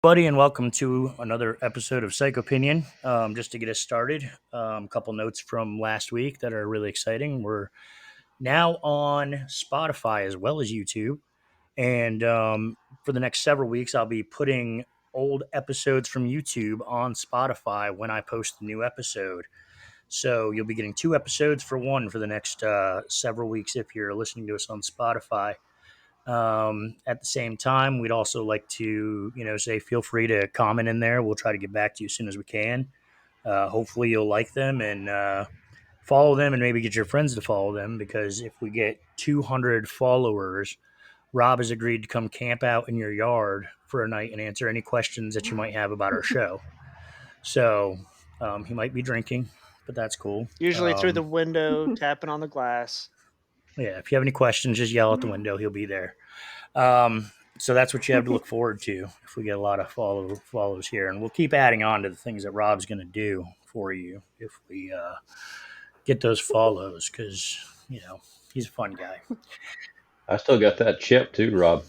Buddy, and welcome to another episode of Psychopinion. Just to get us started, a couple notes from last week that are really exciting. We're now on Spotify as well as YouTube, and for the next several weeks, I'll be putting old episodes from YouTube on Spotify when I post the new episode. So you'll be getting two episodes for one for the next several weeks if you're listening to us on Spotify. At the same time, we'd also like to, say feel free to comment in there. We'll try to get back to you as soon as we can. Hopefully, you'll like them and follow them, and maybe get your friends to follow them. Because if we get 200 followers, Rob has agreed to come camp out in your yard for a night and answer any questions that you might have about our show. So he might be drinking, but that's cool. Usually through the window, tapping on the glass. Yeah, if you have any questions, just yell out the window. He'll be there. So that's what you have to look forward to if we get a lot of follows here, and we'll keep adding on to the things that Rob's going to do for you if we get those follows, because he's a fun guy. I still got that chip too, Rob.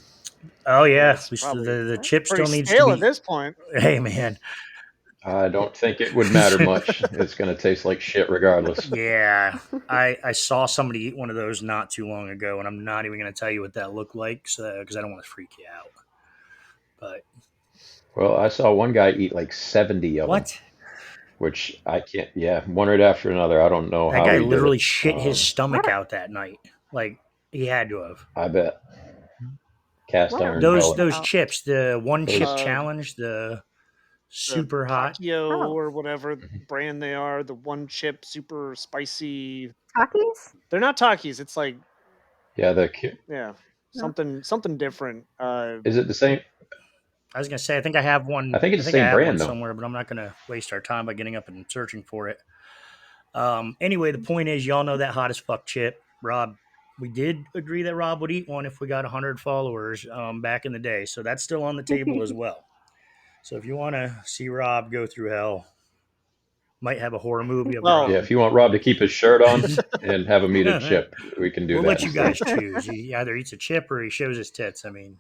Oh yeah, Probably the chip still pretty needs to stale be. at this point. Hey man, I don't think it would matter much. It's going to taste like shit regardless. yeah, I saw somebody eat one of those not too long ago, and I'm not even going to tell you what that looked like, because I don't want to freak you out. But Well, I saw one guy eat like 70 of them, what? which I can't. Yeah, one right after another. I don't know That how guy he did literally it. shit his stomach out that night. Like, he had to have. I bet cast iron Those pellet. chips, the one chip Those- challenge, the super the hot. Takio or whatever brand they are, the one chip super spicy. Takis? They're not Takis. It's like Yeah, something different. Is it the same? I was gonna say, I think I have one. I think it's the I same have brand one though. somewhere, but I'm not gonna waste our time by getting up and searching for it. Anyway, the point is, y'all know that hot as fuck chip, Rob. We did agree that Rob would eat one if we got 100 followers back in the day, so that's still on the table as well. So if you want to see Rob go through hell, might have a horror movie of Well, Rob. Yeah, if you want Rob to keep his shirt on and have him eat a chip, we can do We'll that. let you guys choose. He either eats a chip or he shows his tits. I mean,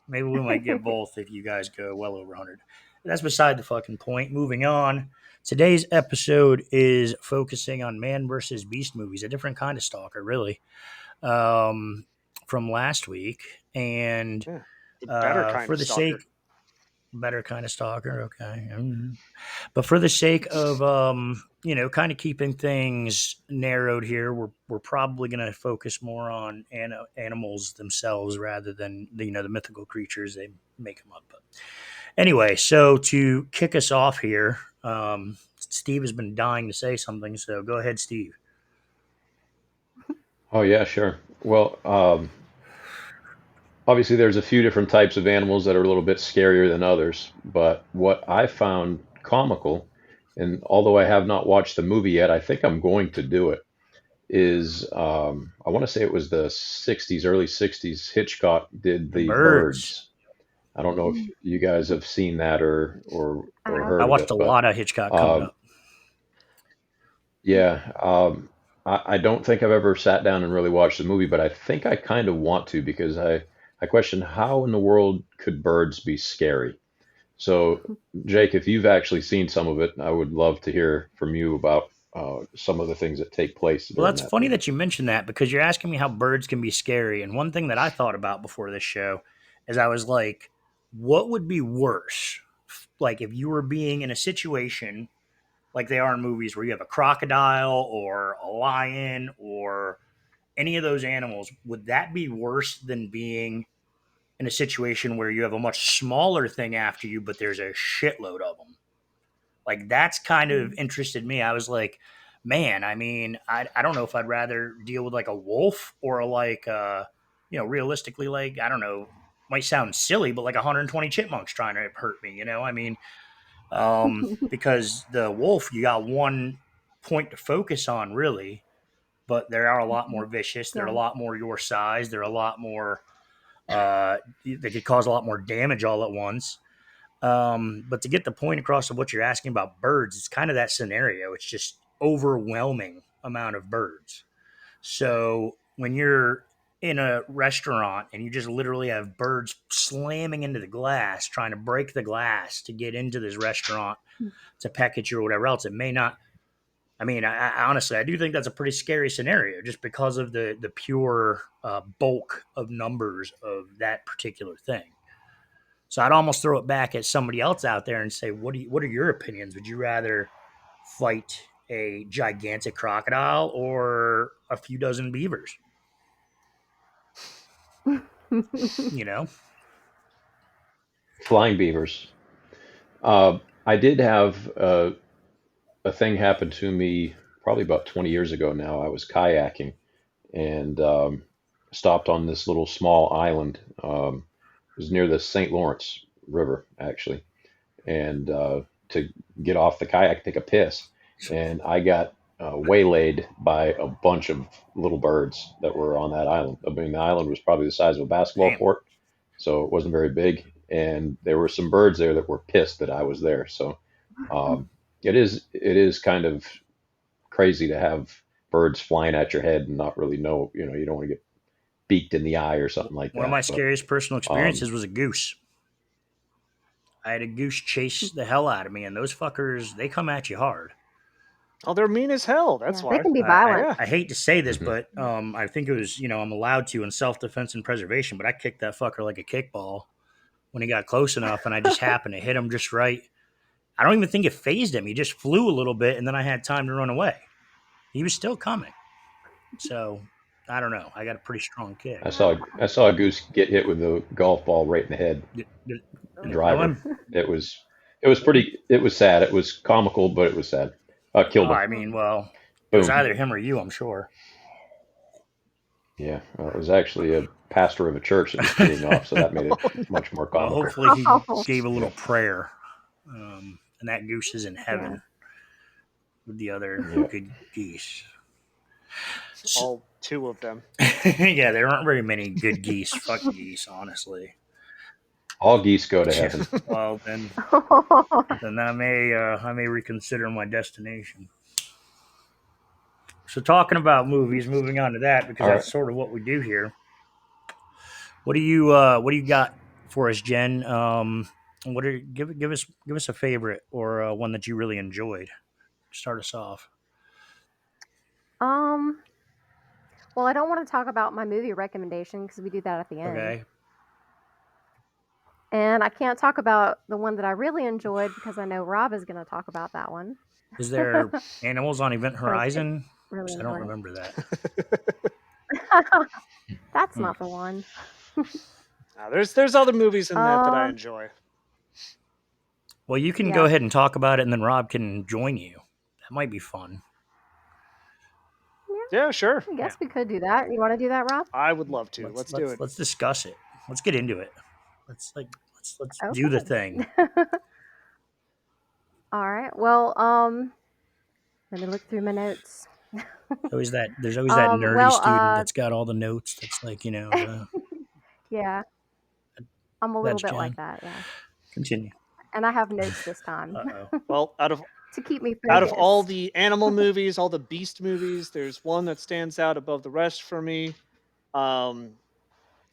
maybe we might get both if you guys go well over 100. That's beside the fucking point. Moving on. Today's episode is focusing on man versus beast movies, a different kind of stalker, really, from last week. And the better kind for of the stalker. better kind of stalker, okay. But for the sake of kind of keeping things narrowed here, we're probably going to focus more on animals themselves rather than the mythical creatures they make them up. But anyway, so to kick us off here, Steve has been dying to say something, so go ahead, Steve. Oh yeah, sure. Well, obviously there's a few different types of animals that are a little bit scarier than others, but what I found comical, and although I have not watched the movie yet, I think I'm going to do it, is I want to say it was the 60s, early 60s, Hitchcock did the Birds. I don't know if you guys have seen that or heard I of watched it, a but lot of Hitchcock coming up. yeah, I don't think I've ever sat down and really watched the movie, but I think I kind of want to because I question how in the world could birds be scary? So, Jake, if you've actually seen some of it, I would love to hear from you about some of the things that take place Well, during that's that funny movie. that you mentioned that because you're asking me how birds can be scary. And one thing that I thought about before this show is I was like, what would be worse? Like if you were being in a situation like they are in movies where you have a crocodile or a lion or any of those animals, would that be worse than being in a situation where you have a much smaller thing after you, but there's a shitload of them? Like that's kind of interested me. I was like, man, I mean, I don't know if I'd rather deal with like a wolf or like, realistically, like, I don't know, might sound silly, but like 120 chipmunks trying to hurt me, I mean, because the wolf, you got one point to focus on really, but they are a lot more vicious. They're a lot more your size. They're a lot more, they could cause a lot more damage all at once. But to get the point across of what you're asking about birds, it's kind of that scenario. It's just overwhelming amount of birds. So when you're in a restaurant and you just literally have birds slamming into the glass, trying to break the glass to get into this restaurant to peck at you or whatever else. It may not. I mean, I honestly, I do think that's a pretty scary scenario, just because of the pure bulk of numbers of that particular thing. So I'd almost throw it back at somebody else out there and say, what are your opinions? Would you rather fight a gigantic crocodile or a few dozen beavers? You know, Flying beavers. I did have a thing happen to me probably about 20 years ago now. I was kayaking and stopped on this little small island. It was near the St. Lawrence River, actually, and to get off the kayak, take a piss, and I got waylaid by a bunch of little birds that were on that island. I mean, the island was probably the size of a basketball damn. court, so it wasn't very big, and there were some birds there that were pissed that I was there. So it is kind of crazy to have birds flying at your head and not really know. You don't want to get beaked in the eye or something like One of my that. But scariest personal um, experiences was a goose. I had a goose chase the hell out of me, and those fuckers, they come at you hard. Oh, they're mean as hell. That's Yeah, they why. can be I, I, violent. Yeah. I hate to say this, mhm. but I think it was, I'm allowed to in self defense and preservation, but I kicked that fucker like a kickball when he got close enough, and I just happened to hit him just right. I don't even think it phased him. He just flew a little bit, and then I had time to run away. He was still coming. So I don't know. I got a pretty strong kick. I saw a goose get hit with a golf ball right in the head. Did it kill Driver. him? It was sad. It was comical, but it was sad. Oh, Killed him. I mean, well, it was Boom. either him or you, I'm sure. Yeah. Well, it was actually a pastor of a church that was teeing off, so that made it much more Well, comical. hopefully he Oh, gave a little Yeah. prayer, and that goose is in yeah. heaven with the other Yeah. good geese. All two of them. Yeah, there aren't very many good geese. Fuck geese, honestly. All geese go to heaven. Well, then I may reconsider my destination. So talking about movies, moving on to that because All right. that's sort of what we do here. What do you got for us, Jen? Give us a favorite or one that you really enjoyed. Start us off. um. Well, I don't want to talk about my movie recommendation because we do that at the end. Okay. And I can't talk about the one that I really enjoyed because I know Rob is going to talk about that one. Is there animals on Event Because I did Horizon? really 'Cause I don't enjoy remember that. it. That's Hmm. not the one. There's other movies in that I Um, enjoy. Well, you can go yeah, ahead and talk about it, and then Rob can join you. That might be fun. yeah. Yeah, sure. I Yeah. guess we could do that. You want to do that, Rob? I would love to. Let's Let's do let's it. let's discuss it. Let's get into it. Let's do the Okay. thing. All right. Well, let me look through my notes. There's always that nerdy Well, student that's got all the notes. That's like yeah, I'm a little that's bit like Jen. that. Yeah, Continue. and I have notes this time Uh-oh. Well, to keep me out of all focused. the animal movies, all the beast movies, there's one that stands out above the rest for me. Um,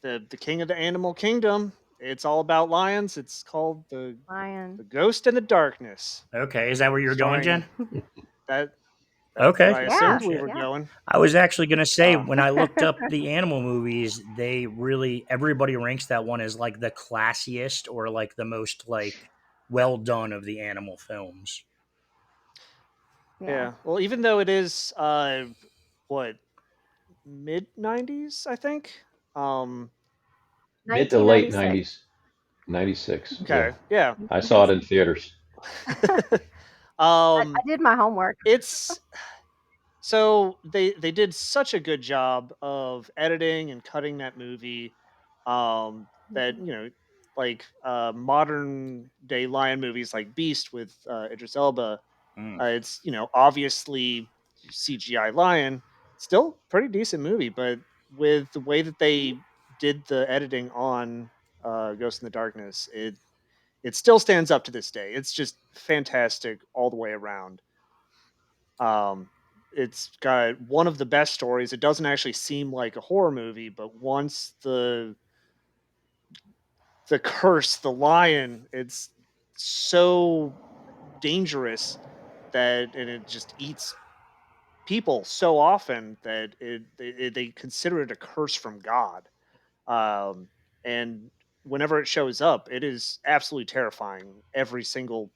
the King of the Animal Kingdom. It's all about lions. It's called Lion. the Ghost and the Darkness, Okay, is that where you were going, starring Jen? that. That's what Okay. I Yeah, assumed we Shit. were yeah. going. I was actually gonna say Uh, when I looked up the animal movies, everybody ranks that one as like the classiest or like the most like well done of the animal films. Yeah. yeah. Well, even though it is what mid '90s, I think. Um, Mid to late 1996. 90s, 96. Yeah. okay. Yeah. I saw it in theaters. I um, did my homework. it's so they did such a good job of editing and cutting that movie, that like modern day lion movies like Beast with Idris Elba. Mm. It's obviously CGI lion, still pretty decent movie, but with the way that they did the editing on Ghost in the Darkness, it still stands up to this day. It's just fantastic all the way around. Um, it's got one of the best stories. It doesn't actually seem like a horror movie, but once the curse, the lion, it's so dangerous that and it just eats people so often that they consider it a curse from God. Um, and whenever it shows up, it is absolutely terrifying. Every single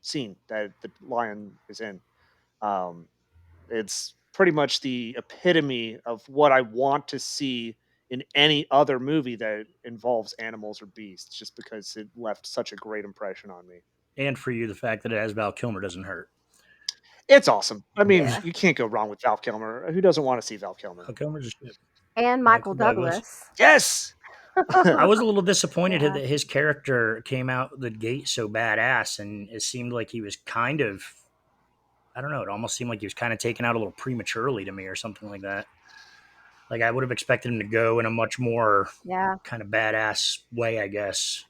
scene that the lion is in, um, it's pretty much the epitome of what I want to see in any other movie that involves animals or beasts, just because it left such a great impression on me. And for you, the fact that it has Val Kilmer doesn't hurt. It's awesome. I mean, Yeah. you can't go wrong with Val Kilmer. Who doesn't want to see Val Kilmer? Val Kilmer's a shit. And Michael Michael Douglas. Douglas. Yes. I was a little disappointed Yeah. that his character came out the gate so badass, and it seemed like he was kind of, I don't know, it almost seemed like he was kind of taken out a little prematurely to me or something like that. Like I would have expected him to go in a much more Yeah. kind of badass way, I guess.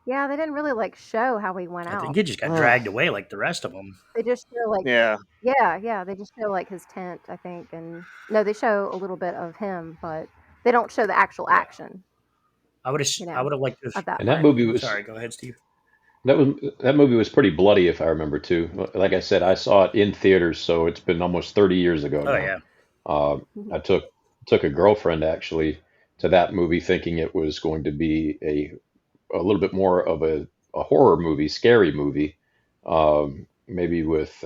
Yeah, they didn't really like show how he went I think out. he just got Ugh. dragged away like the rest of them. They just show like Yeah. yeah, they just show like his tent, I think, and no, they show a little bit of him, but they don't show the actual Yeah. action, I would you have know, liked to. of that And that part. movie was Sorry, go ahead, Steve. that movie was pretty bloody, if I remember too. Like I said, I saw it in theaters, so it's been almost 30 years ago Oh now. yeah, I took a girlfriend actually to that movie, thinking it was going to be a little bit more of a horror movie, scary movie, maybe with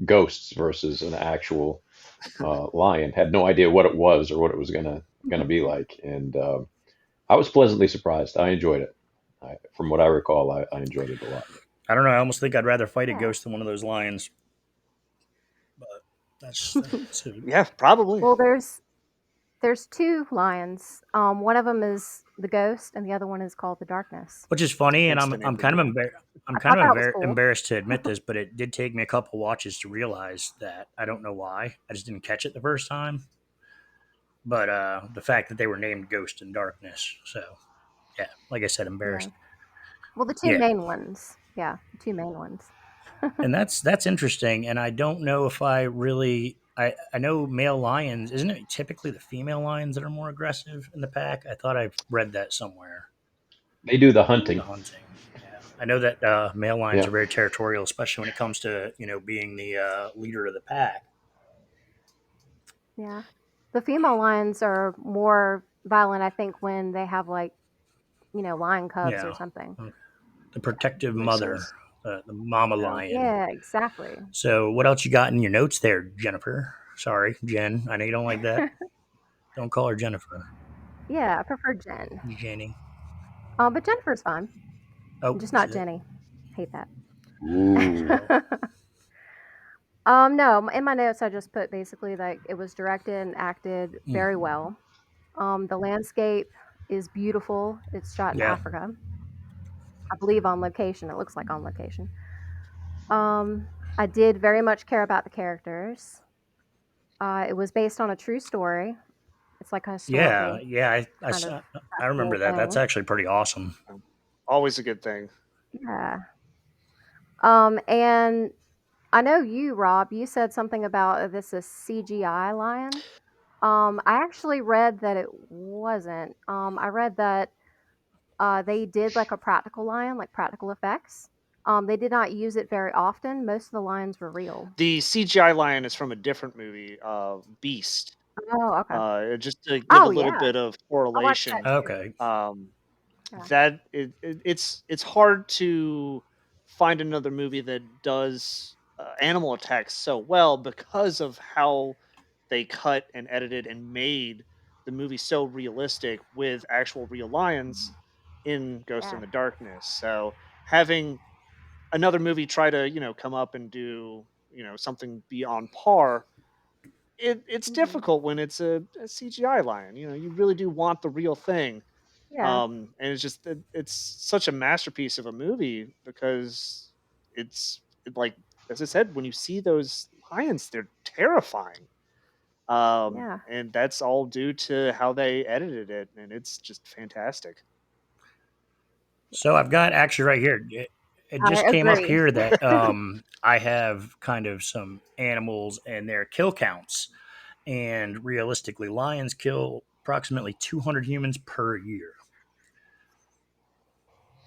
ghosts versus an actual lion. Had no idea what it was or what it was gonna be like, and I was pleasantly surprised. I enjoyed it. From what I recall, I enjoyed it a lot. I don't know. I almost think I'd rather fight a Yeah. ghost than one of those lions. But that's a, Yeah. Probably. Well, there's 2 lions. One of them is the ghost, and the other one is called the darkness. which is funny, and Hence the name of the movie. I'm I kind thought of that was cool. embarrassed to admit this, but it did take me a couple watches to realize that. I don't know why. I just didn't catch it the first time. But the fact that they were named Ghost and Darkness, so yeah, like I said, Yeah. embarrassed. Well, the 2 Yeah, main ones. Yeah, the 2 main ones. and that's interesting. And I don't know if I really. I know male lions. Isn't it typically the female lions that are more aggressive in the pack? I thought I read that somewhere. They do the The hunting. hunting. Yeah. I know that male lions Yeah. are very territorial, especially when it comes to being the leader of the pack. Yeah. The female lions are more violent, I think, when they have like, lion cubs or Yeah, something. the protective Makes mother, sense. the mama Yeah. lion. Yeah, exactly. So, what else you got in your notes there, Jennifer? Sorry, Jen. I know you don't like that. Don't call her Jennifer. Yeah, I prefer Jen. Jenny. But Jennifer's fine. Oh, Just is not it? Jenny. Hate that. Ooh. No, in my notes I just put basically like it was directed and acted Mm, very well. The landscape is beautiful. It's shot in yeah. Africa. I believe on location. It looks like on location. Um, I did very much care about the characters. It was based on a true story. It's like a Yeah, historical yeah. kind of I remember factual that. That's thing. actually pretty awesome. Always a good thing. Yeah. And I know you, Rob, you said something about this is CGI lion. I actually read that it wasn't. I read that they did like a practical lion, like practical effects. They did not use it very often. Most of the lions were real. The CGI lion is from a different movie, Beast. Oh, okay. Just to give a Oh, little yeah. bit of I watched that correlation, too. Okay. um, Yeah. it's hard to find another movie that does animal attacks so well because of how they cut and edited and made the movie so realistic with actual real lions in Ghost in Yeah. the Darkness. So having another movie try to come up and do something be on par, it's Hmm. difficult when it's a CGI lion. You really do want the real thing. Yeah. And it's just it's such a masterpiece of a movie because like as I said, when you see those lions, they're terrifying. Yeah. And that's all due to how they edited it, and it's just fantastic. So I've got actually right here. it I just came up agree. here that I have kind of some animals and their kill counts, and realistically, lions kill approximately 200 humans per year.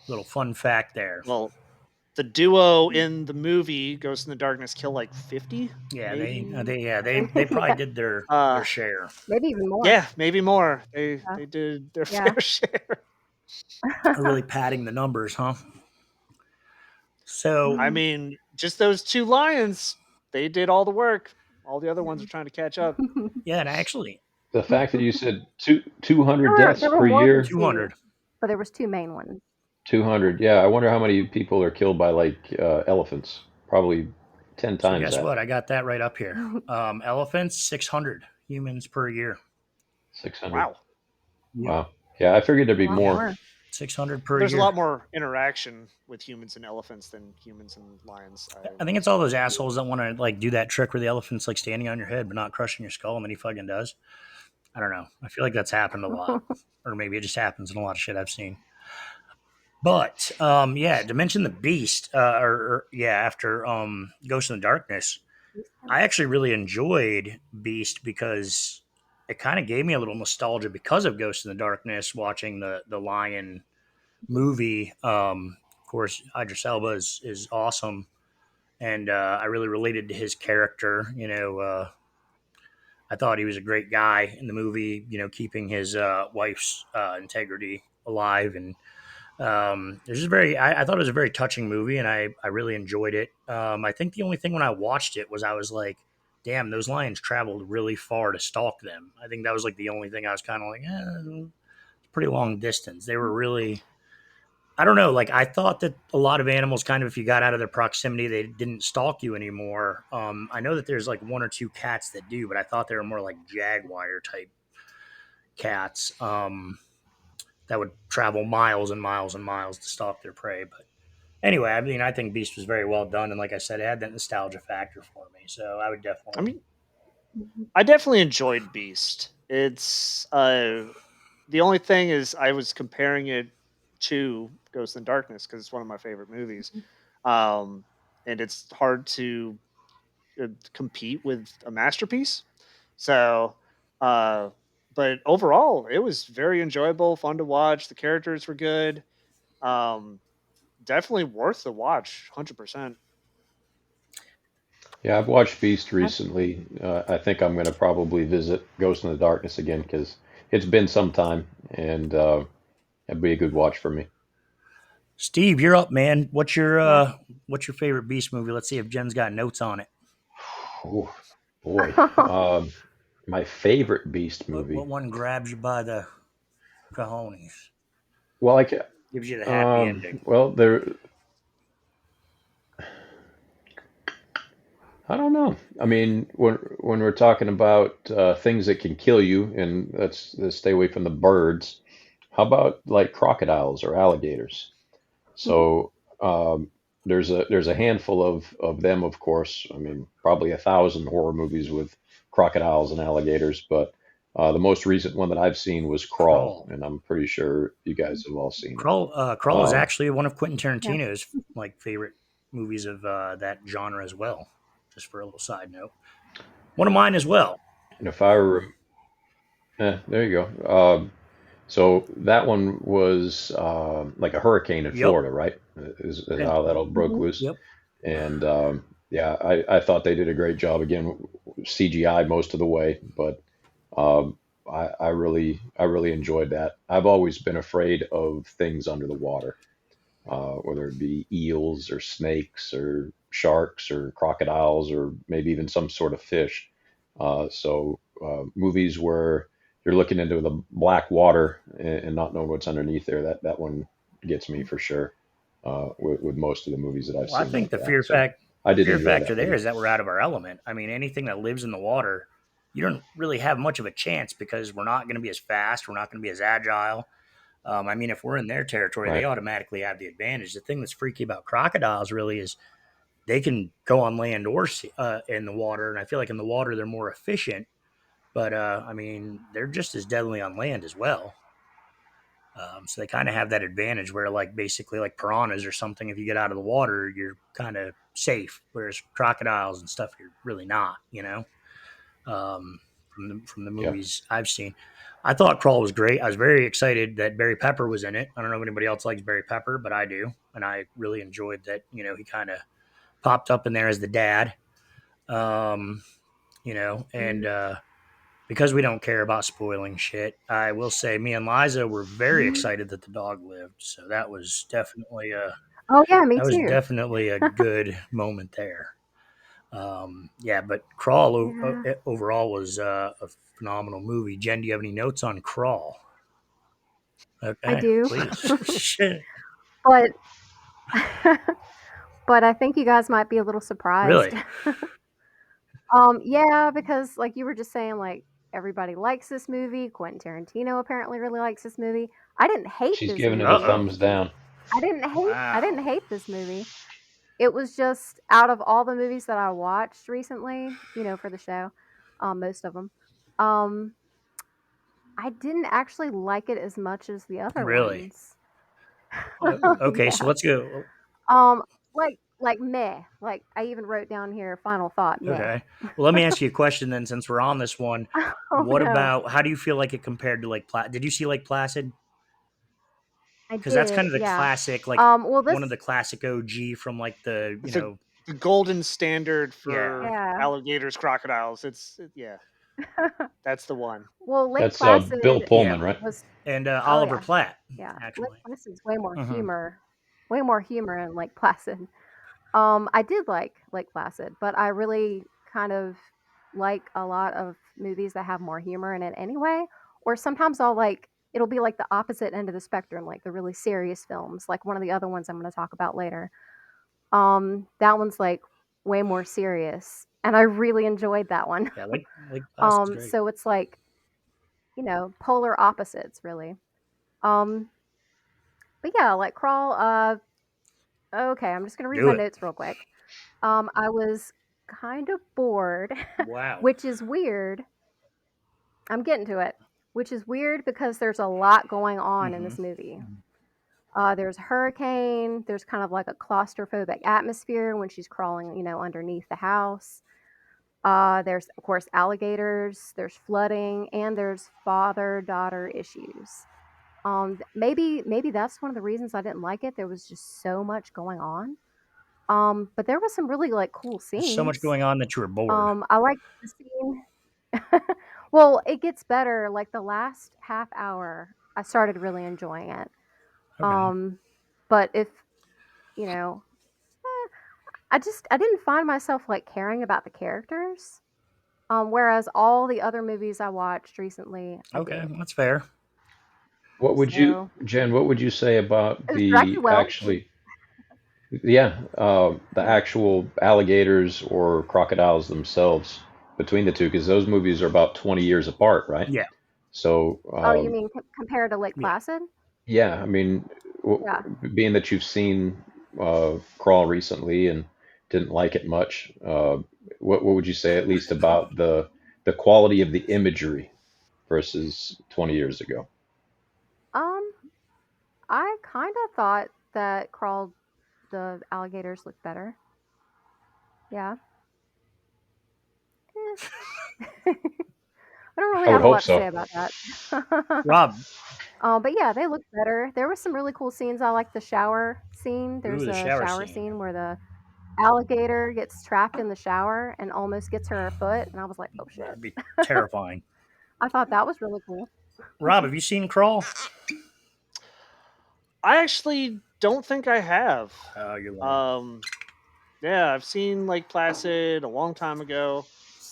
Little fun fact there. Well, the duo in the movie Ghost in the Darkness kill like 50, Yeah, maybe. they probably Yeah, did their Uh, share. maybe even more. yeah, maybe more. They Yeah. they did their Yeah. fair share. Are really padding the numbers, huh? So I mean, just those two lions, they did all the work. All the other ones are trying to catch up. yeah, and actually The fact that you said 200 deaths There were per more than year, 2, 200. but there was 2 main ones. 200. Yeah, I wonder how many people are killed by like elephants. Probably 10 So times guess that. what? I got that right up here. Elephants 600 humans per year. 600. Wow. Yep. Wow. Yeah, I figured there'd A be lot Yeah, more. more. 600 per There's a year. lot more interaction with humans and elephants than humans and lions. I think it's all those assholes that want to like do that trick where the elephant's like standing on your head but not crushing your skull, and then he fucking does. I don't know. I feel like that's happened a lot, or maybe it just happens in a lot of shit I've seen. But yeah, to mention the Beast, or yeah, after Ghost in the Darkness, I actually really enjoyed Beast because it kind of gave me a little nostalgia because of Ghost in the Darkness. Watching the Lion movie, of course, Idris Elba is awesome, and I really related to his character. I thought he was a great guy in the movie. Keeping his wife's integrity alive, and it's just very. I thought it was a very touching movie, and I really enjoyed it. I think the only thing when I watched it was I was like, "Damn, those lions traveled really far to stalk them." I think that was like the only thing I was kind of like, it's a pretty long distance. They were really. I don't know. Like I thought that a lot of animals, kind of, if you got out of their proximity, they didn't stalk you anymore. I know that there's like one or two cats that do, but I thought they were more like jaguar type cats. That would travel miles and miles and miles to stalk their prey. But anyway, I mean, I think Beast was very well done, and like I said, it had that nostalgia factor for me. So I would I definitely. mean, I definitely enjoyed Beast. It's the only thing is I was comparing it to Ghost in the Darkness because it's one of my favorite movies. Um, and it's hard to compete with a masterpiece. So, uh, but overall, it was very enjoyable, fun to watch. The characters were good. Um, Definitely worth the watch, 100%. Yeah, I've watched Beast I recently. I think I'm going to probably visit Ghost in the Darkness again because it's been some time and it'd be a good watch for me. Steve, you're up, man. yeah. What's your favorite Beast movie? Let's see if Jen's got notes on it. Oh, boy. My favorite Beast What movie. one grabs you by the cojones? Well, Gives you the happy ending. well, I don't know. I mean, when we're talking about things that can kill you, and let's stay away from the birds. How about like crocodiles or alligators? So there's a handful of them, of course. I mean, probably 1,000 horror movies with crocodiles and alligators, but the most recent one that I've seen was Crawl, Crawl. and I'm pretty sure you guys have all seen it. Crawl is Um, actually one of Quentin Yeah. Tarantino's like favorite movies of that genre as well. Just for a little side note, one of mine as well. and if I were, there you go. So that one was like a hurricane in Yep. Florida, right? Is And how that all broke Mhm. loose. yep. And yeah, I thought they did a great job again, CGI most of the way, but I really enjoyed that. I've always been afraid of things under the water, whether it be eels or snakes or sharks or crocodiles or maybe even some sort of fish. So movies where you're looking into the black water and not knowing what's underneath there, that one gets me for sure. With most of the movies that I've Well, I seen think like the that, so I did fear enjoy factor that there movie. is that we're out of our element. I mean, anything that lives in the water, you don't really have much of a chance because we're not going to be as fast. We're not going to be as agile. I mean, if we're in their territory, they Right. automatically have the advantage. The thing that's freaky about crocodiles really is they can go on land or in the water, and I feel like in the water they're more efficient. But I mean, they're just as deadly on land as well. So they kind of have that advantage where, like, basically, like piranhas or something, if you get out of the water, you're kind of safe. Whereas crocodiles and stuff, you're really not. From the Yeah. movies I've seen, I thought Crawl was great. I was very excited that Barry Pepper was in it. I don't know if anybody else likes Barry Pepper, but I do, and I really enjoyed that. He kind of popped up in there as the dad. Um, and Mhm. because we don't care about spoiling shit, I will say me and Liza were very excited that the dog lived. So Oh, yeah, me that was too. definitely a good moment there. Yeah, but Crawl Yeah, overall was a phenomenal movie. Jen, do you have any notes on Crawl? I Okay, do. please. Shit. But but I think you guys might be a little surprised. Really? Yeah, because like you were just saying, like everybody likes this movie. Quentin Tarantino apparently really likes this movie. I didn't hate She's this giving it a movie. Uh-oh. thumbs down. I Wow. didn't hate this movie. It was just out of all the movies that I watched recently, for the show, most of them, um, I didn't actually like it as much as the other Really? ones. Okay, so Yeah. let's go. Um, like meh. Like I even wrote down here, final thought, meh. Okay. Well, let me ask you a question then, since we're on this one. Oh What no, about how do you feel like it compared to Lake Placid? Did you see Lake Placid? I Because that's did, kind of the yeah. classic, like Well, one of this, the classic OG from like the, The the golden standard yeah. for yeah. alligators, crocodiles. Yeah, that's the one. Well, Lake That's Bill Placid Yeah. Pullman, right? was, And oh Oliver yeah, Platt, yeah. Lake actually. Placid's Hmm. way more humor in Lake Placid. I did like Lake Placid, but I really kind of like a lot of movies that have more humor in it anyway. Or sometimes it'll be like the opposite end of the spectrum, like the really serious films, like one of the other ones I'm going to talk about later. That one's like way more serious, and I really enjoyed that one. Yeah, Lake Placid's great. So it's like, polar opposites, really. Um, but yeah, like Crawl. Okay, I'm just gonna read Do my it. notes real quick. I was kind of bored, Wow. which is weird. I'm getting to it, which is weird because there's a lot going on in Hmm. this movie. There's a hurricane. There's kind of like a claustrophobic atmosphere when she's crawling, underneath the house. There's of course alligators. There's flooding, and there's father-daughter issues. Maybe that's one of the reasons I didn't like it. There was just so much going on. But there was some really like cool There's so much scenes. going on that you were bored. I like the scene. Well, it gets better. Like the last half hour, I started really enjoying it. Okay. Um, but if you know, I didn't find myself like caring about the characters. Whereas all the other movies I watched recently, I Okay, did. that's fair. What would you, So Jen? What would you say about did I do the well? actually, yeah, the actual alligators or crocodiles themselves between the two? Because those movies are about 20 years apart, right? Yeah. So, Oh, you mean compared to Lake Yeah. Placid? yeah, I mean, Yeah. being that you've seen Crawl recently and didn't like it much, what would you say at least about the quality of the imagery versus 20 years ago? Um, I kind of thought that Crawl the alligators looked better. Yeah. Eh. I don't really I would have a hope lot to so. say about that. Rob. But yeah, they look better. There were some really cool scenes. I like the shower scene. Ooh, There's the a shower shower scene. scene where the alligator gets trapped in the shower and almost gets her foot, and I was like, "Oh shit." That'd be terrifying. I thought that was really cool. Rob, have you seen Crawl? I actually don't think I have. Oh, you're lying. Yeah, I've seen Lake Placid a long time ago.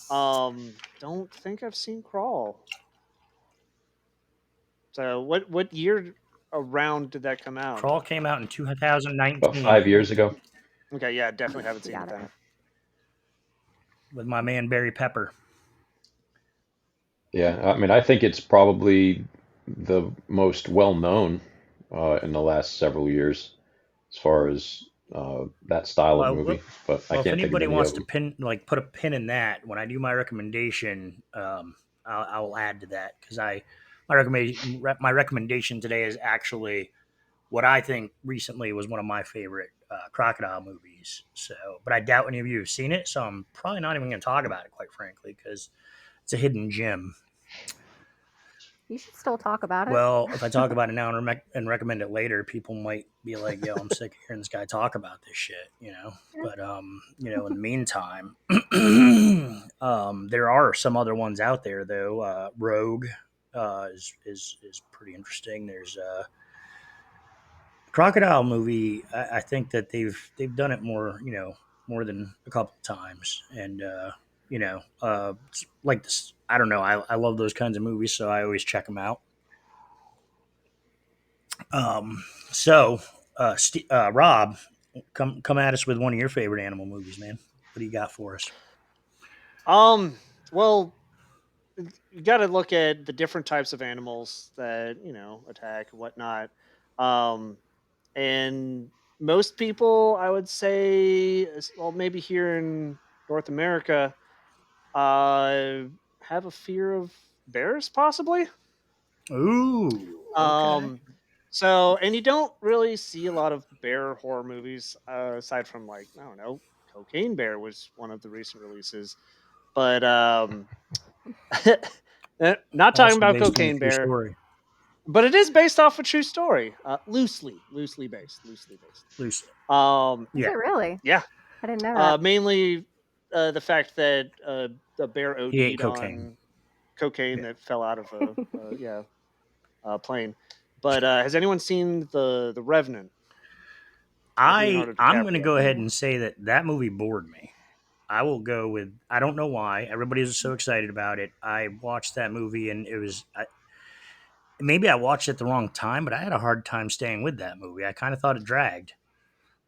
Don't think I've seen Crawl. So what year around did that come out? Crawl came out in About 2019 5 years ago. Okay, yeah, definitely haven't seen it Got then. it. with my man Barry Pepper. Yeah, I mean, I think it's probably the most well known in the last several years as far as that style of Well, movie, but I if can't think of anybody any wants of to them. put a pin in that, when I do my recommendation, I will add to that because I my recommendation today is actually what I think recently was one of my favorite crocodile movies. So, but I doubt any of you have seen it, so I'm probably not even going to talk about it, quite frankly, because it's a hidden gem. You should still talk about it. Well, if I talk about it now and recommend it later, people might be like, "Yo, I'm sick of hearing this guy talk about this shit," you know. But in the meantime, there are some other ones out there though. Rogue is pretty interesting. There's a crocodile movie. I think that they've done it more, more than a couple of times, and it's like this. I don't know. I love those kinds of movies, so I always check them out. Um, so, Rob, come at us with one of your favorite animal movies, man. What do you got for us? Um, well, you got to look at the different types of animals that attack and whatnot. Um, and most people, I would say, well, maybe here in North America, uh, have a fear of bears, possibly. Ooh, okay. Um, and you don't really see a lot of bear horror movies aside from, like, I don't know, Cocaine Bear was one of the recent releases, but not talking Also about based on a Cocaine true Bear, story. but it is based off a true story, loosely based. Loosely. Um, Is it Yeah, really? yeah, I didn't know that. mainly the fact that the bear he ate OD'd cocaine. on cocaine Yeah. that fell out of a plane. But has anyone seen the Revenant with Leonardo I'm going to DiCaprio? go ahead and say that that movie bored me. I will go with. I don't know why everybody was so excited about it. I watched that movie and it was. Maybe I watched it at the wrong time, but I had a hard time staying with that movie. I kind of thought it dragged.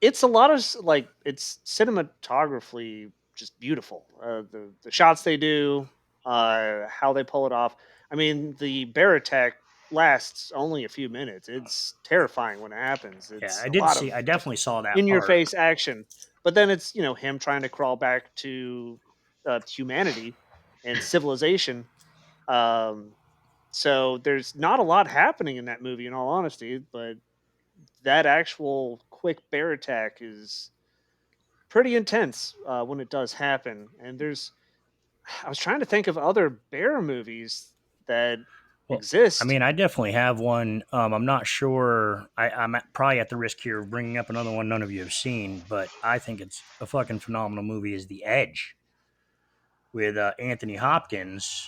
It's a lot of like, it's cinematographically just beautiful. The shots they do, how they pull it off. I mean, the bear attack lasts only a few minutes. It's terrifying when it happens. Yeah, It's I a did lot see. of I just definitely saw that in your part. face action, but then it's him trying to crawl back to humanity and civilization. Um, so there's not a lot happening in that movie, in all honesty, but that actual quick bear attack is pretty intense when it does happen. And I was trying to think of other bear movies that Well, I exist. mean, I definitely have one. I'm not sure. Probably at the risk here of bringing up another one none of you have seen, but I think it's a fucking phenomenal movie. Is The Edge with Anthony Hopkins?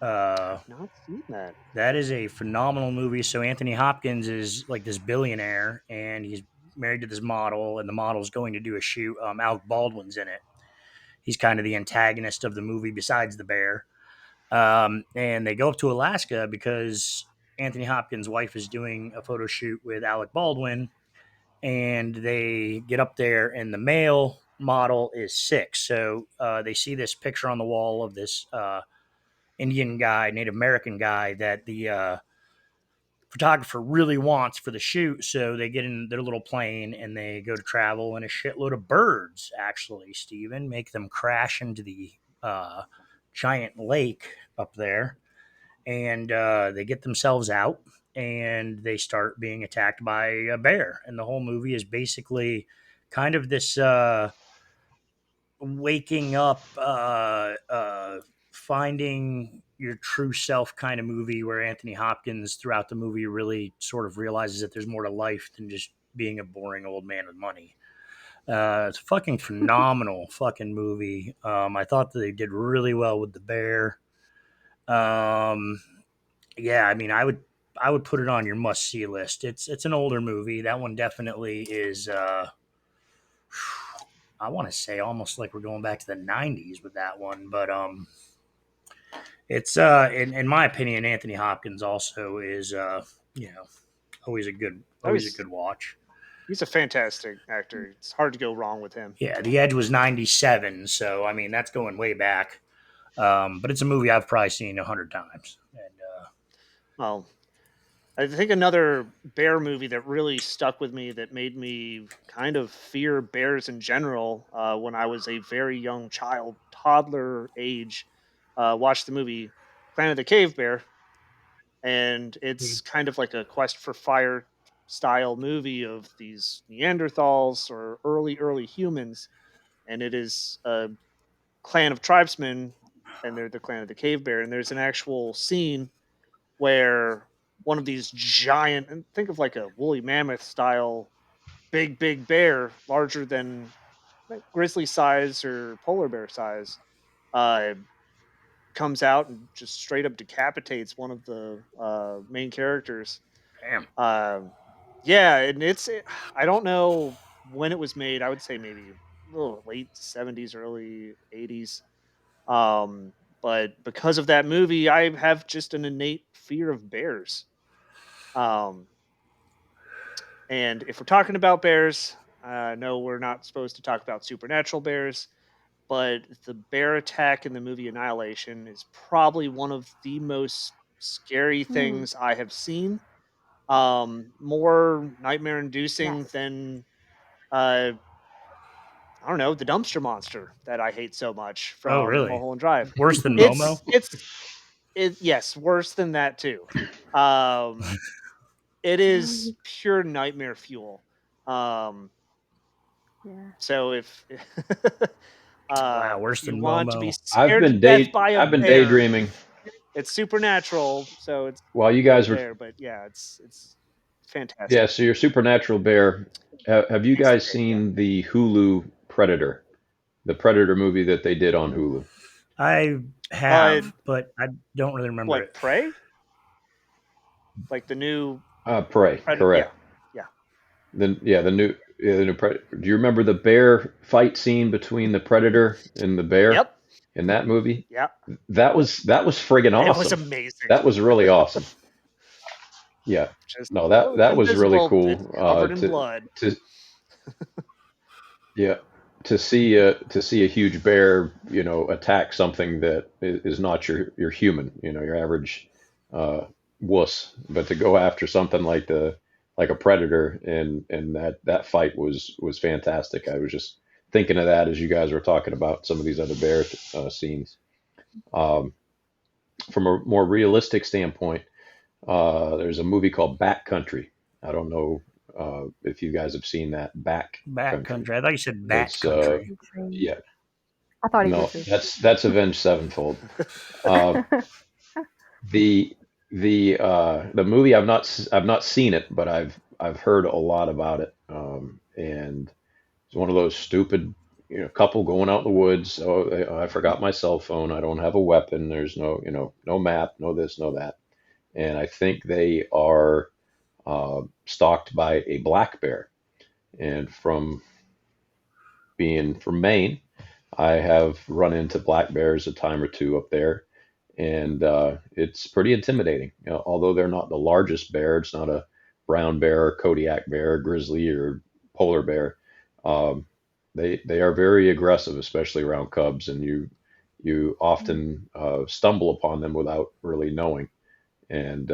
Uh, I've not seen that. that is a phenomenal movie. So Anthony Hopkins is like this billionaire, and he's married to this model, and the model's going to do a shoot. Alec Baldwin's in it. He's kind of the antagonist of the movie, besides the bear. And they go up to Alaska because Anthony Hopkins' wife is doing a photo shoot with Alec Baldwin, and they get up there, and the male model is sick. So they see this picture on the wall of this Indian guy, Native American guy, that the photographer really wants for the shoot. So they get in their little plane and they go to travel, and a shitload of birds, actually, Stephen, make them crash into the giant lake up there, and they get themselves out and they start being attacked by a bear. And the whole movie is basically kind of this waking up, finding your true self kind of movie, where Anthony Hopkins throughout the movie really sort of realizes that there's more to life than just being a boring old man with money. It's a fucking phenomenal fucking movie. I thought that they did really well with the bear. Um, yeah, I mean, I would put it on your must see list. It's an older movie. That one definitely is. I want to say almost like we're going back to the '90s with that one, but it's in my opinion, Anthony Hopkins also is you know Oh, always a good watch. he's a fantastic actor. It's hard to go wrong with him. Yeah, The Edge was '97, so I mean that's going way back. But it's a movie I've probably seen 100 times, and Well, I think another bear movie that really stuck with me, that made me kind of fear bears in general, when I was a very young child, toddler age, watched the movie Planet of the Cave Bear. and it's kind of like a quest for fire style movie of these Neanderthals or early humans, and it is a clan of tribesmen, and they're the clan of the cave bear. And there's an actual scene where one of these giant, and think of like a woolly mammoth style, big bear, larger than like grizzly size or polar bear size, uh, comes out and just straight up decapitates one of the main characters. Damn. Um, yeah, and I don't know when it was made. I would say maybe late 70s, early 80s. Um, but because of that movie, I have just an innate fear of bears. Um, and if we're talking about bears, no, we're not supposed to talk about supernatural bears, but the bear attack in the movie Annihilation is probably one of the most scary Mm, things I have seen. More nightmare inducing yes. than I don't know, the dumpster monster that I hate so much Oh, from really? Mulholland Drive. Worse than Momo? It's yes, worse than that too. Um, it is Mm, pure nightmare fuel. Um, yeah. so Wow, if worse you than want to be Momo. scared to death by a I've been bear, daydreaming it's supernatural, so it's while you good guys were. there. But yeah, it's fantastic. Yeah, so your supernatural bear. Have you Piece of guys cake, yeah. seen the Hulu Predator, the Predator movie that they did on Hulu? I Uh, have, but I don't really remember what it. Prey? Like the new Prey, Predator? Yeah, correct. yeah. The new Predator. Do you remember the bear fight scene between the Predator and the bear Yep, in that movie? yeah. That was friggin' It was awesome. amazing. That was really awesome. Yeah, Just no, that look was really invisible. It's cool. covered in blood. To Yeah, to see a huge bear, attack something that is not your human, your average uh, wuss, but to go after something like a predator, and that fight was fantastic. I was just thinking of that as you guys were talking about some of these other bear scenes. Um, from a more realistic standpoint, there's a movie called Backcountry. I don't know if you guys have seen that Back Backcountry. country. I thought you said bat It's country. Country. yeah, I thought he did no, too. that's Avenged Sevenfold. Uh, the the movie I've not seen it, but I've heard a lot about it. And it's one of those stupid, couple going out in the woods. Oh, I forgot my cell phone. I don't have a weapon. There's no map, no this, no that. And I think they are stalked by a black bear. And from being from Maine, I have run into black bears a time or two up there, and it's pretty intimidating. Although they're not the largest bear, it's not a brown bear, Kodiak bear, grizzly, or polar bear. Um, they are very aggressive, especially around cubs, and you often stumble upon them without really knowing. And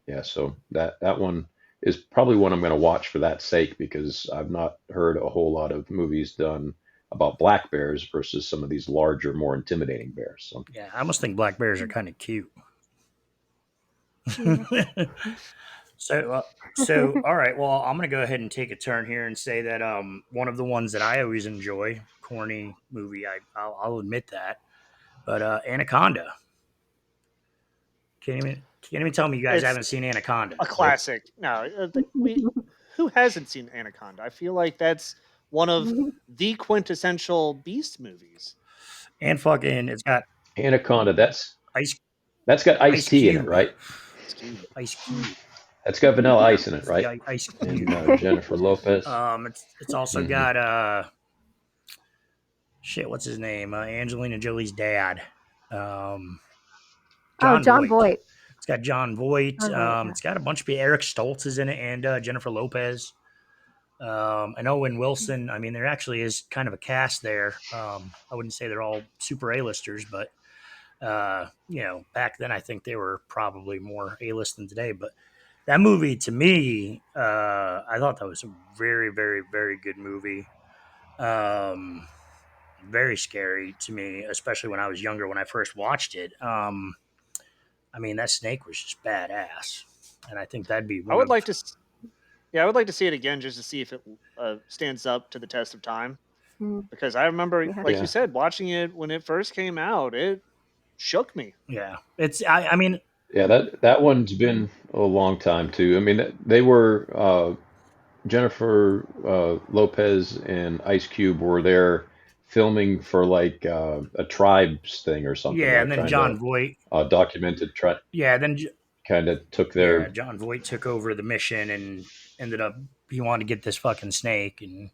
yeah, so that one is probably one I'm going to watch for that sake, because I've not heard a whole lot of movies done about black bears versus some of these larger, more intimidating bears. So Yeah, I almost think black bears are kind of cute. Yeah. So all right. Well, I'm gonna go ahead and take a turn here and say that one of the ones that I always enjoy, corny movie. I'll admit that, but Anaconda. Can't even tell me you guys It's haven't seen Anaconda. a classic. No, we who hasn't seen Anaconda? I feel like that's one of the quintessential Beast movies. And fucking, it's got Anaconda, ice that's got iced ice tea in it, cube, right? Ice Cube. ice cube. That's got vanilla ice in it, It's the right? ice And cube. Jennifer Lopez. It's also Hmm. got shit. What's his name? Angelina Jolie's dad. Um, Oh, John John Voight. Voight. It's got John Voight. John Voight. Yeah. It's got a bunch of people. Eric Stoltz is in it, and Jennifer Lopez. And Owen Wilson. I mean, there actually is kind of a cast there. I wouldn't say they're all super A-listers, but back then I think they were probably more A-list than today. But that movie, to me, I thought that was a very, very, very good movie. Um, Very scary to me, especially when I was younger when I first watched it. I mean, that snake was just badass, and I think that'd be I one would of like to. Yeah, I would like to see it again just to see if it stands up to the test of time. Mm, Because I remember, yeah. like you Yeah, said, watching it when it first came out, it shook me. yeah. I mean, yeah. That one's been a long time too. I mean, they were Jennifer Lopez and Ice Cube were there filming for like a tribes thing or something, yeah, right? and then Trying John to Voight. documented, try Yeah, kind of took yeah, their. John Voight took over the mission and ended up he wanted to get this fucking snake, and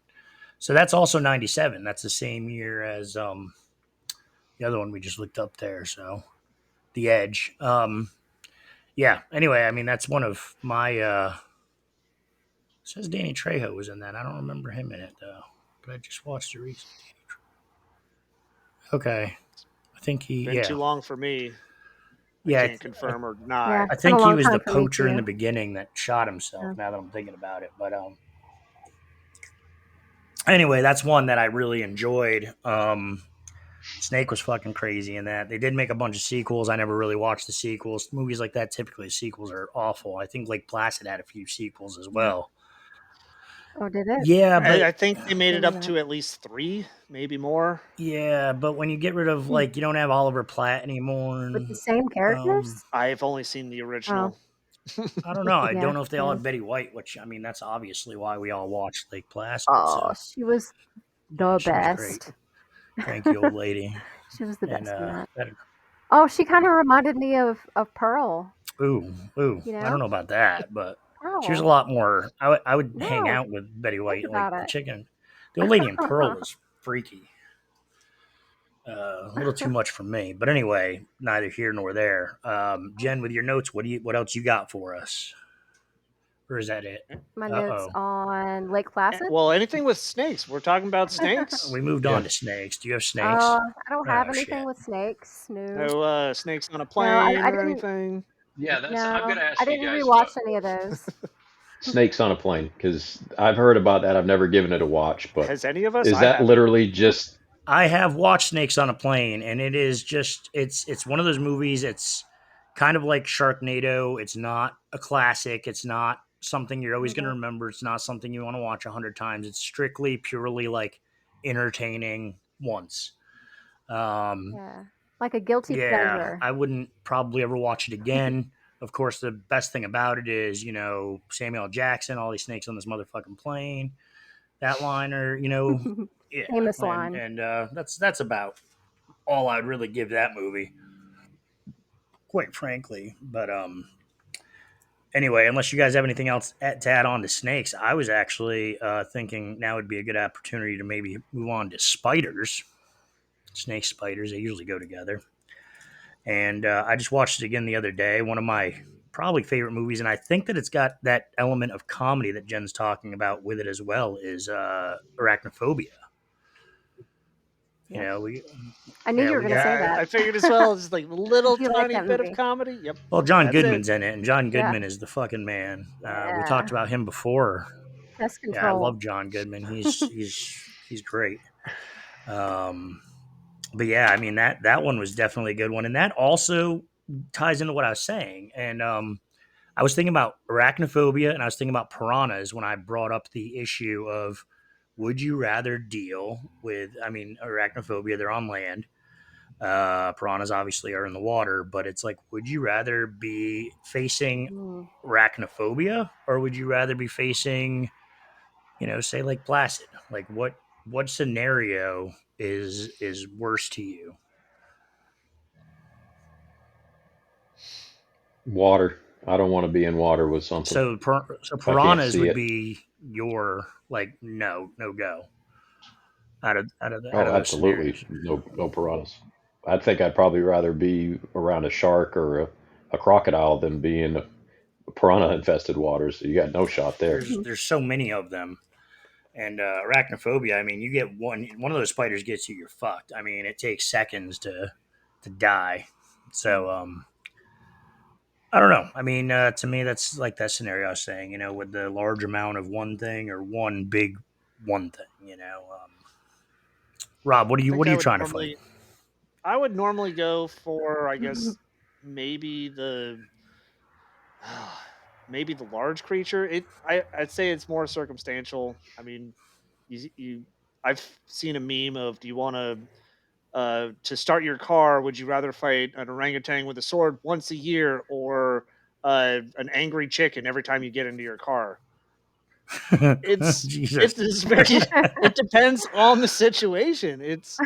so that's also '97. That's the same year as the other one we just looked up there. So The Edge. Yeah. Anyway, I mean that's one of my. It says Danny Trejo was in that. I don't remember him in it though, but I just watched it recently. Okay, I think he. Been Yeah, too long for me. I yeah. can't confirm or Yeah, deny. I it's been a think he long was the time for me poacher in the too. beginning that shot himself. Yeah. Now that I'm thinking about it, but anyway, that's one that I really enjoyed. Snake was fucking crazy in that. They did make a bunch of sequels. I never really watched the sequels. Movies like that, typically sequels are awful. I think Lake Placid had a few sequels as Mm. well. Oh, did it? Yeah, I, but I think they made it Didn't know up that. to at least 3, maybe more. when you get rid of Hmm. like you don't have Oliver Platt anymore, With the and same characters? I've only seen the Oh, original. I don't know. I don't yeah, know if they all same. had Betty White, which I mean that's obviously why we all watched Lake Placid. Oh, So she was yeah, the she was great, best. cranky old lady, She was the and best in that. that Oh, she kind of reminded me of Pearl. ooh, You I don't know, know about that, but she was a Pearl. lot more. I would hang No, out with Betty think White, like about the it. chicken. The old lady in Pearl was freaky. A little too much for me, but anyway, neither here nor there. Jen, with your notes, what else you got for us, or is that it? My Uh notes oh, on Lake Placid. Well, anything with snakes. We're talking about we snakes. moved on Yeah, to snakes. Do you have snakes? I don't have Oh anything shit. with snakes. No, No snakes on a no, plane I or didn't. anything. yeah. That's I'm No, gonna I ask you didn't guys rewatch about any of those. snakes on a plane because I've heard about that. I've never given it a watch, but Has any of us? is I that haven't. literally just I have watched Snakes on a Plane, and it is just it's one of those movies. It's kind of like Sharknado. It's not a classic. It's not something you're always going to Mhm. remember. It's not something you want to watch 100 times. It's strictly purely like entertaining once. Um, Yeah, like a guilty yeah, pleasure. I wouldn't probably ever watch it again. Of course, the best thing about it is Samuel L. Jackson, all these snakes on this motherfucking plane. That liner, yeah, Famous and line. and that's about all I'd really give that movie, quite frankly. But anyway, unless you guys have anything else to add on to snakes, I was actually thinking now would be a good opportunity to maybe move on to spiders. Snake spiders, they usually go together. And I just watched it again the other day. One of my probably favorite movies, and I think that it's got that element of comedy that Jen's talking about with it as well. Is Arachnophobia. You Yep, know, we I knew yeah you were we gonna got say Yeah, that. I figured as well. Just like a I little do like tiny that bit of movie. comedy. Yep, well, John that's it. Goodman's in it, and John Yeah, Goodman is the fucking man. We talked yeah. about him before. Pest Yeah, I control. love John Goodman. He's great. Um, but yeah, I mean that one was definitely a good one, and that also ties into what I was saying. And I was thinking about arachnophobia, and I was thinking about piranhas when I brought up the issue of would you rather deal with? I mean, arachnophobia, they're on land. Piranhas obviously are in the water, but it's like, would you rather be facing Mm. arachnophobia or would you rather be facing, say like Placid? Like what scenario is worse to you? water? I don't want to be in water with something So if I can't piranhas see would it. be your like no go out Oh, of those absolutely. scenarios. No piranhas. I think I'd probably rather be around a shark or a crocodile than be in piranha infested waters. You got no shot there. There's so many of them. And arachnophobia, I mean, you get one of those spiders gets you, you're fucked. I mean, it takes seconds to die. So I don't know. I mean, to me, that's like that scenario I was saying. With the large amount of one thing or one big one thing. Rob, I what think are you trying to fight? I would normally go for, I guess, maybe the maybe the large creature. I'd say it's more circumstantial. I mean, you I've seen a meme of, do you want to start your car, would you rather fight an orangutan with a sword once a year, or an angry chicken every time you get into your car? It's Jesus. it is very it depends on the situation. It's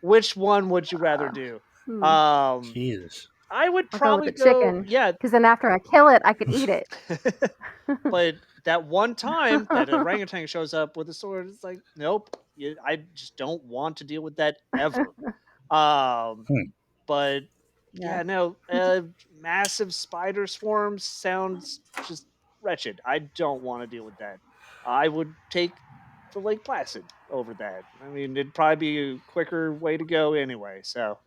which one would you rather Uh, do? hmm. Um, Jesus. I would I'll go with probably the go, chicken, yeah. because then after I kill it, I could eat it. But that one time that orangutan shows up with a sword, it's like, nope, I just don't want to deal with that ever. Um, Hmm. but Yeah. yeah, no, massive spider swarms sounds just wretched. I don't want to deal with that. I would take the Lake Placid over that. I mean, it'd probably be a quicker way to go anyway. So,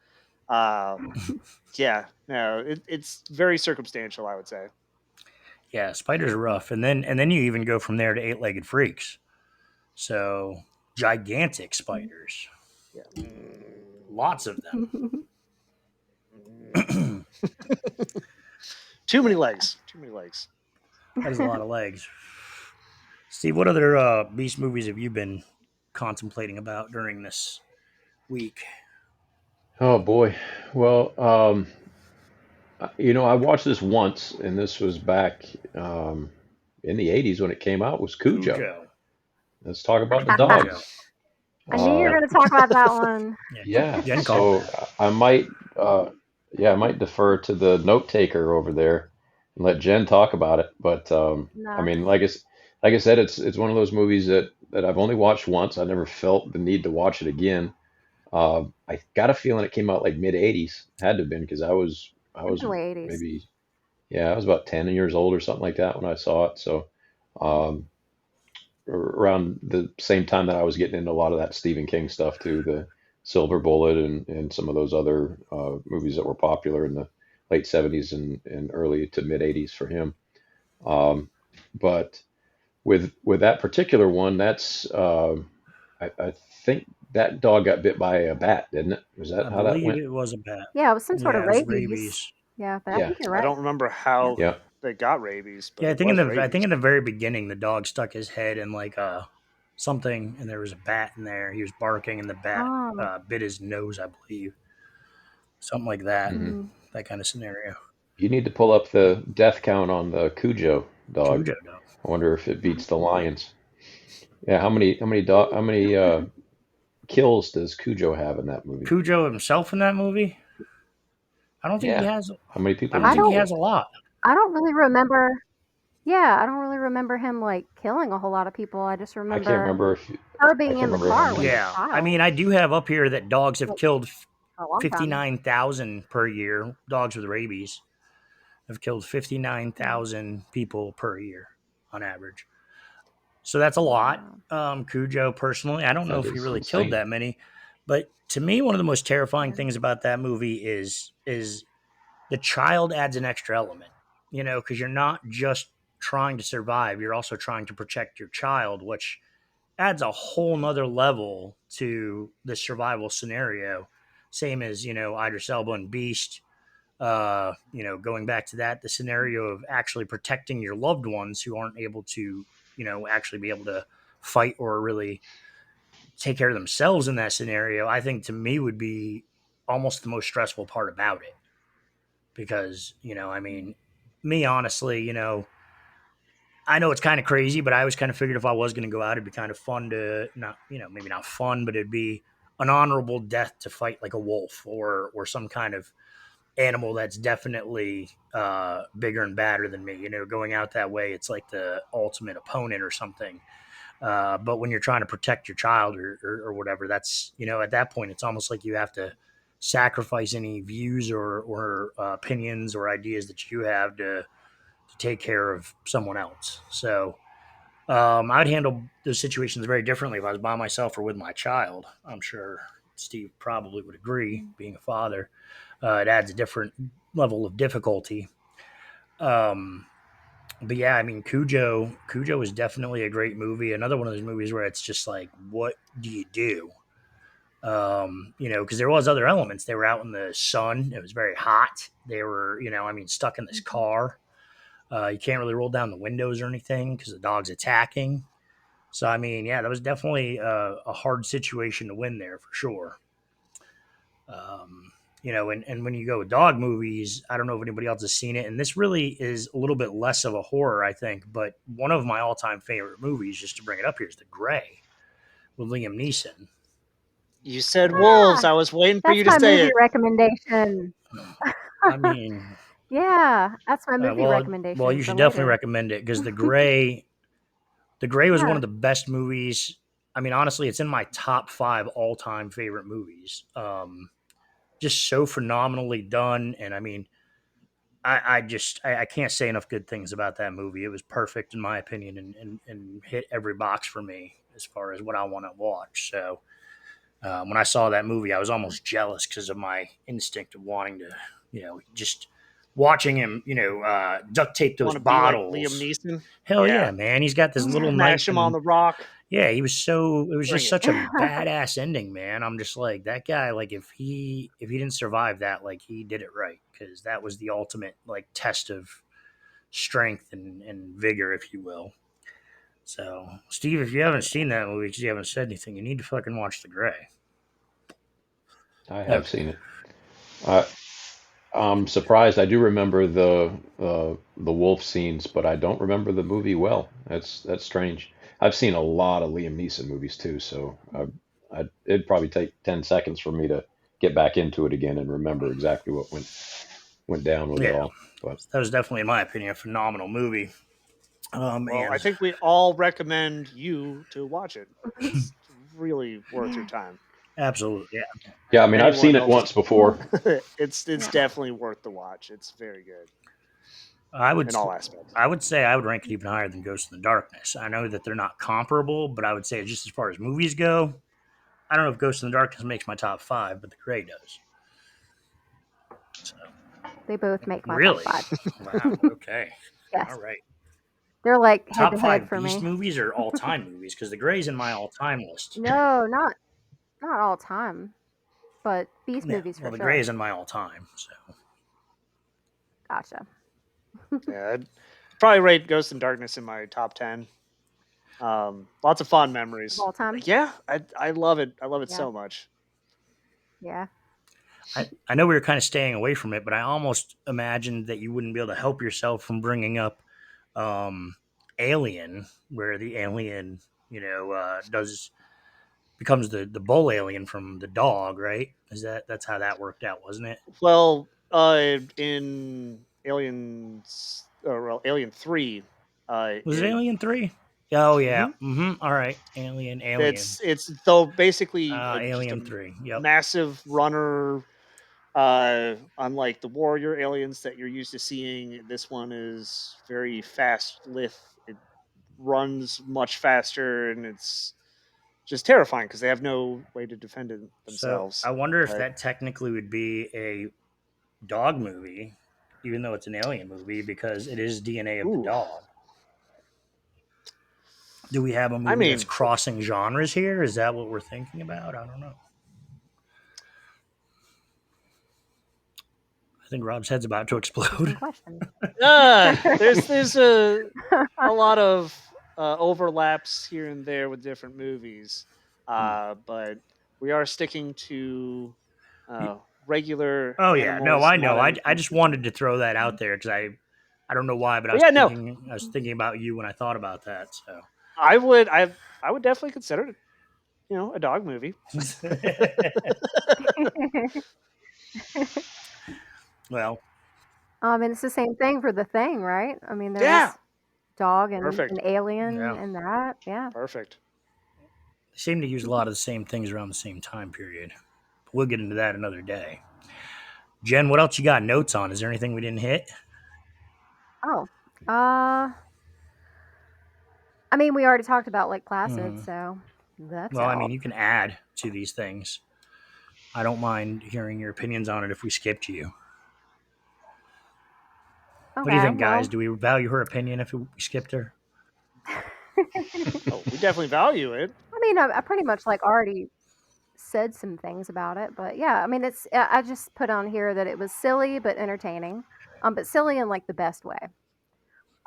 um, yeah, no, it's very circumstantial, I would say. Yeah, spiders are rough, and then you even go from there to eight-legged freaks. So gigantic spiders, Yeah. lots of them. Too many Yeah, legs. Too many legs. that is a lot of legs. Steve, what other beast movies have you been contemplating about during this week? Oh boy. Well, I watched this once, and this was back um, in the '80s when it came out. Was Cujo? Cujo. Let's talk about the Cujo. dogs. I knew you were Uh, going to talk about that one. Yeah, yeah. Jen call. So I might, yeah, I might defer to the note taker over there and let Jen talk about it. But I No. mean, like I said, it's one of those movies that I've only watched once. I never felt the need to watch it again. I got a feeling it came out like mid '80s. Had to have been because I was Definitely 80s. maybe, yeah, I was about 10 years old or something like that when I saw it. So um, around the same time that I was getting into a lot of that Stephen King stuff too, the Silver Bullet and some of those other movies that were popular in the late '70s and early to mid '80s for him. Um, but with that particular one, that's I think that dog got bit by a bat, didn't it? Was that I how that believe went? it was a bat. Yeah, it was some sort Yeah, of it was rabies. rabies. Yeah, but I Yeah, think you're I right. don't remember Yeah. how yeah. they got rabies, but Yeah, I it think in was the I think rabies. in the very beginning the dog stuck his head in like something, and there was a bat in there. He was barking, and the bat Oh. bit his nose, I believe, something like that. Hmm. Mm. That kind of scenario. You need to pull up the death count on the Cujo dog. Cujo dog. I wonder if it beats the lions. Yeah, how many kills does Cujo have in that movie? Cujo himself in that movie. I don't think he Yeah. has. How many I people don't does I he think he don't has kill? a lot. I don't really remember. Yeah, I don't really remember him like killing a whole lot of people. I just I can't remember remember if her I being can't in the remember how car with many. the Yeah, I child mean, I do have up here that dogs have like, killed for a long time. 59,000 per year. Dogs with rabies have killed Mm. 59,000 people per year on average. So that's a lot. Wow. Cujo, personally, I don't know That if he is really killed insane. that many, but to me, one of the most terrifying Yeah. things about that movie is the child adds an extra element. Because you're not just trying to survive; you're also trying to protect your child, which adds a whole nother level to the survival scenario. Same as Idris Elba and Beast. Going back to that, the scenario of actually protecting your loved ones who aren't able to, actually be able to fight or really take care of themselves in that scenario, I think to me would be almost the most stressful part about it. Because, I mean, me honestly, I know it's kind of crazy, but I always kind of figured if I was going to go out, it'd be kind of fun to not, maybe not fun, but it'd be an honorable death to fight like a wolf or some kind of animal that's definitely bigger and badder than me. Going out that way, it's like the ultimate opponent or something. But when you're trying to protect your child or whatever, that's at that point, it's almost like you have to sacrifice any views or opinions or ideas that you have to take care of someone else. So I'd handle those situations very differently if I was by myself or with my child. I'm sure Steve probably would agree, being a father. It adds a different level of difficulty. Um, but yeah, I mean, Cujo is definitely a great movie. Another one of those movies where it's just like, what do you do? Because there was other elements. They were out in the sun. It was very hot. They were, stuck in this Mhm. car. You can't really roll down the windows or anything because the dog's attacking. So I mean, yeah, that was definitely a hard situation to win there for sure. And when you go with dog movies, I don't know if anybody else has seen it, and this really is a little bit less of a horror, I think. But one of my all-time favorite movies, just to bring it up here, is The Gray with Liam Neeson. You said wolves. Ah, I was waiting for that's you to my say movie it. recommendation. I mean, Yeah, that's my movie well, recommendation you for should definitely later. recommend it because The Gray was one Yeah, of the best movies. I mean, honestly, it's in my top 5 all-time favorite movies. Just so phenomenally done, and I mean, I can't say enough good things about that movie. It was perfect in my opinion, and hit every box for me as far as what I want to watch. So when I saw that movie, I was almost jealous because of my instinct of wanting to, just watching him, duct tape those Want to be like Liam bottles. Neeson? Hell yeah, Yeah. man! He's got this little knife, Smash him on and the rock. yeah, he was so. It was Bring just it. such a badass ending, man. I'm just like that guy. Like if he didn't survive that, like he did it right because that was the ultimate like test of strength and vigor, if you will. So, Steve, if you haven't seen that movie because you haven't said anything, you need to fucking watch The Gray. I have Okay. seen it. I, I'm surprised. I do remember the wolf scenes, but I don't remember the movie well. That's strange. I've seen a lot of Liam Neeson movies too, so it'd probably take 10 seconds for me to get back into it again and remember exactly what went down with it Yeah, all. But that was definitely, in my opinion, a phenomenal movie. Well, I And think we all recommend you to watch it. It's really worth your time. absolutely, yeah. yeah, I mean, I've Anyone seen it else? once before. It's yeah. definitely worth the watch. It's very good I would, in all aspects. I would say I would rank it even higher than Ghost in the Darkness. I know that they're not comparable, but I would say just as far as movies go, I don't know if Ghost in the Darkness makes my top 5, but The Gray does. So, They both make my top really, 5. wow, okay, all Yes, right. they're like head Top to head 5 for Beast me. movies or all time movies? Because The Gray's in my all time list. No, not all time, but Beast Yeah, movies well, for The Gray sure. is in my all time. So, Gotcha. Yeah, I'd probably rate Ghost in Darkness in my top 10. Lots of fond Of memories. all time. Yeah, I love it. I love it Yeah, so much. yeah. I know we were kind of staying away from it, but I almost imagined that you wouldn't be able to help yourself from bringing up um, Alien, where the alien, does becomes the bull alien from the dog, right? That's how that worked out, wasn't it? Well, in Aliens, or well, Alien 3, Was it Alien 3? Oh yeah. mhm. All right. Alien. It's though basically just a Alien 3. Yep. massive runner. Unlike the warrior aliens that you're used to seeing, this one is very fast lithe. It runs much faster, and it's just terrifying because they have no way to defend So themselves. I wonder if But that technically would be a dog movie, even though it's an alien movie, because it is DNA of the ooh, dog. Do we have a I movie that's mean, crossing genres here? Is that what we're thinking about? I don't know. I think Rob's head's about to Interesting explode. question. there's a lot of overlaps here and there with different movies, but we are sticking to uh, regular Oh yeah, no, animals, I not know. I anything just freaky. wanted to throw that out there because I don't know why, but But yeah, no, I was thinking about you when I thought about that. I would definitely consider it, a dog movie. So, well, And it's the same thing for the thing, right? I mean, there Yeah, is dog and perfect, an alien yeah, and that. Yeah. perfect. they seem to use a lot of the same things around the same time period. But we'll get into that another day. Jen, what else you got notes on? Is there anything we didn't hit? Oh. Uh, I mean, we already talked about Lake Placid, Hmm. so that's Well, I mean, out. you can add to these things. I don't mind hearing your opinions on it if we skipped you. What do you Okay. think, guys? Well, Do we value her opinion if we skipped her? Oh, we definitely value it. I mean, I pretty much like already said some things about it, but yeah, I mean, I just put on here that it was silly but entertaining, but silly in like the best way.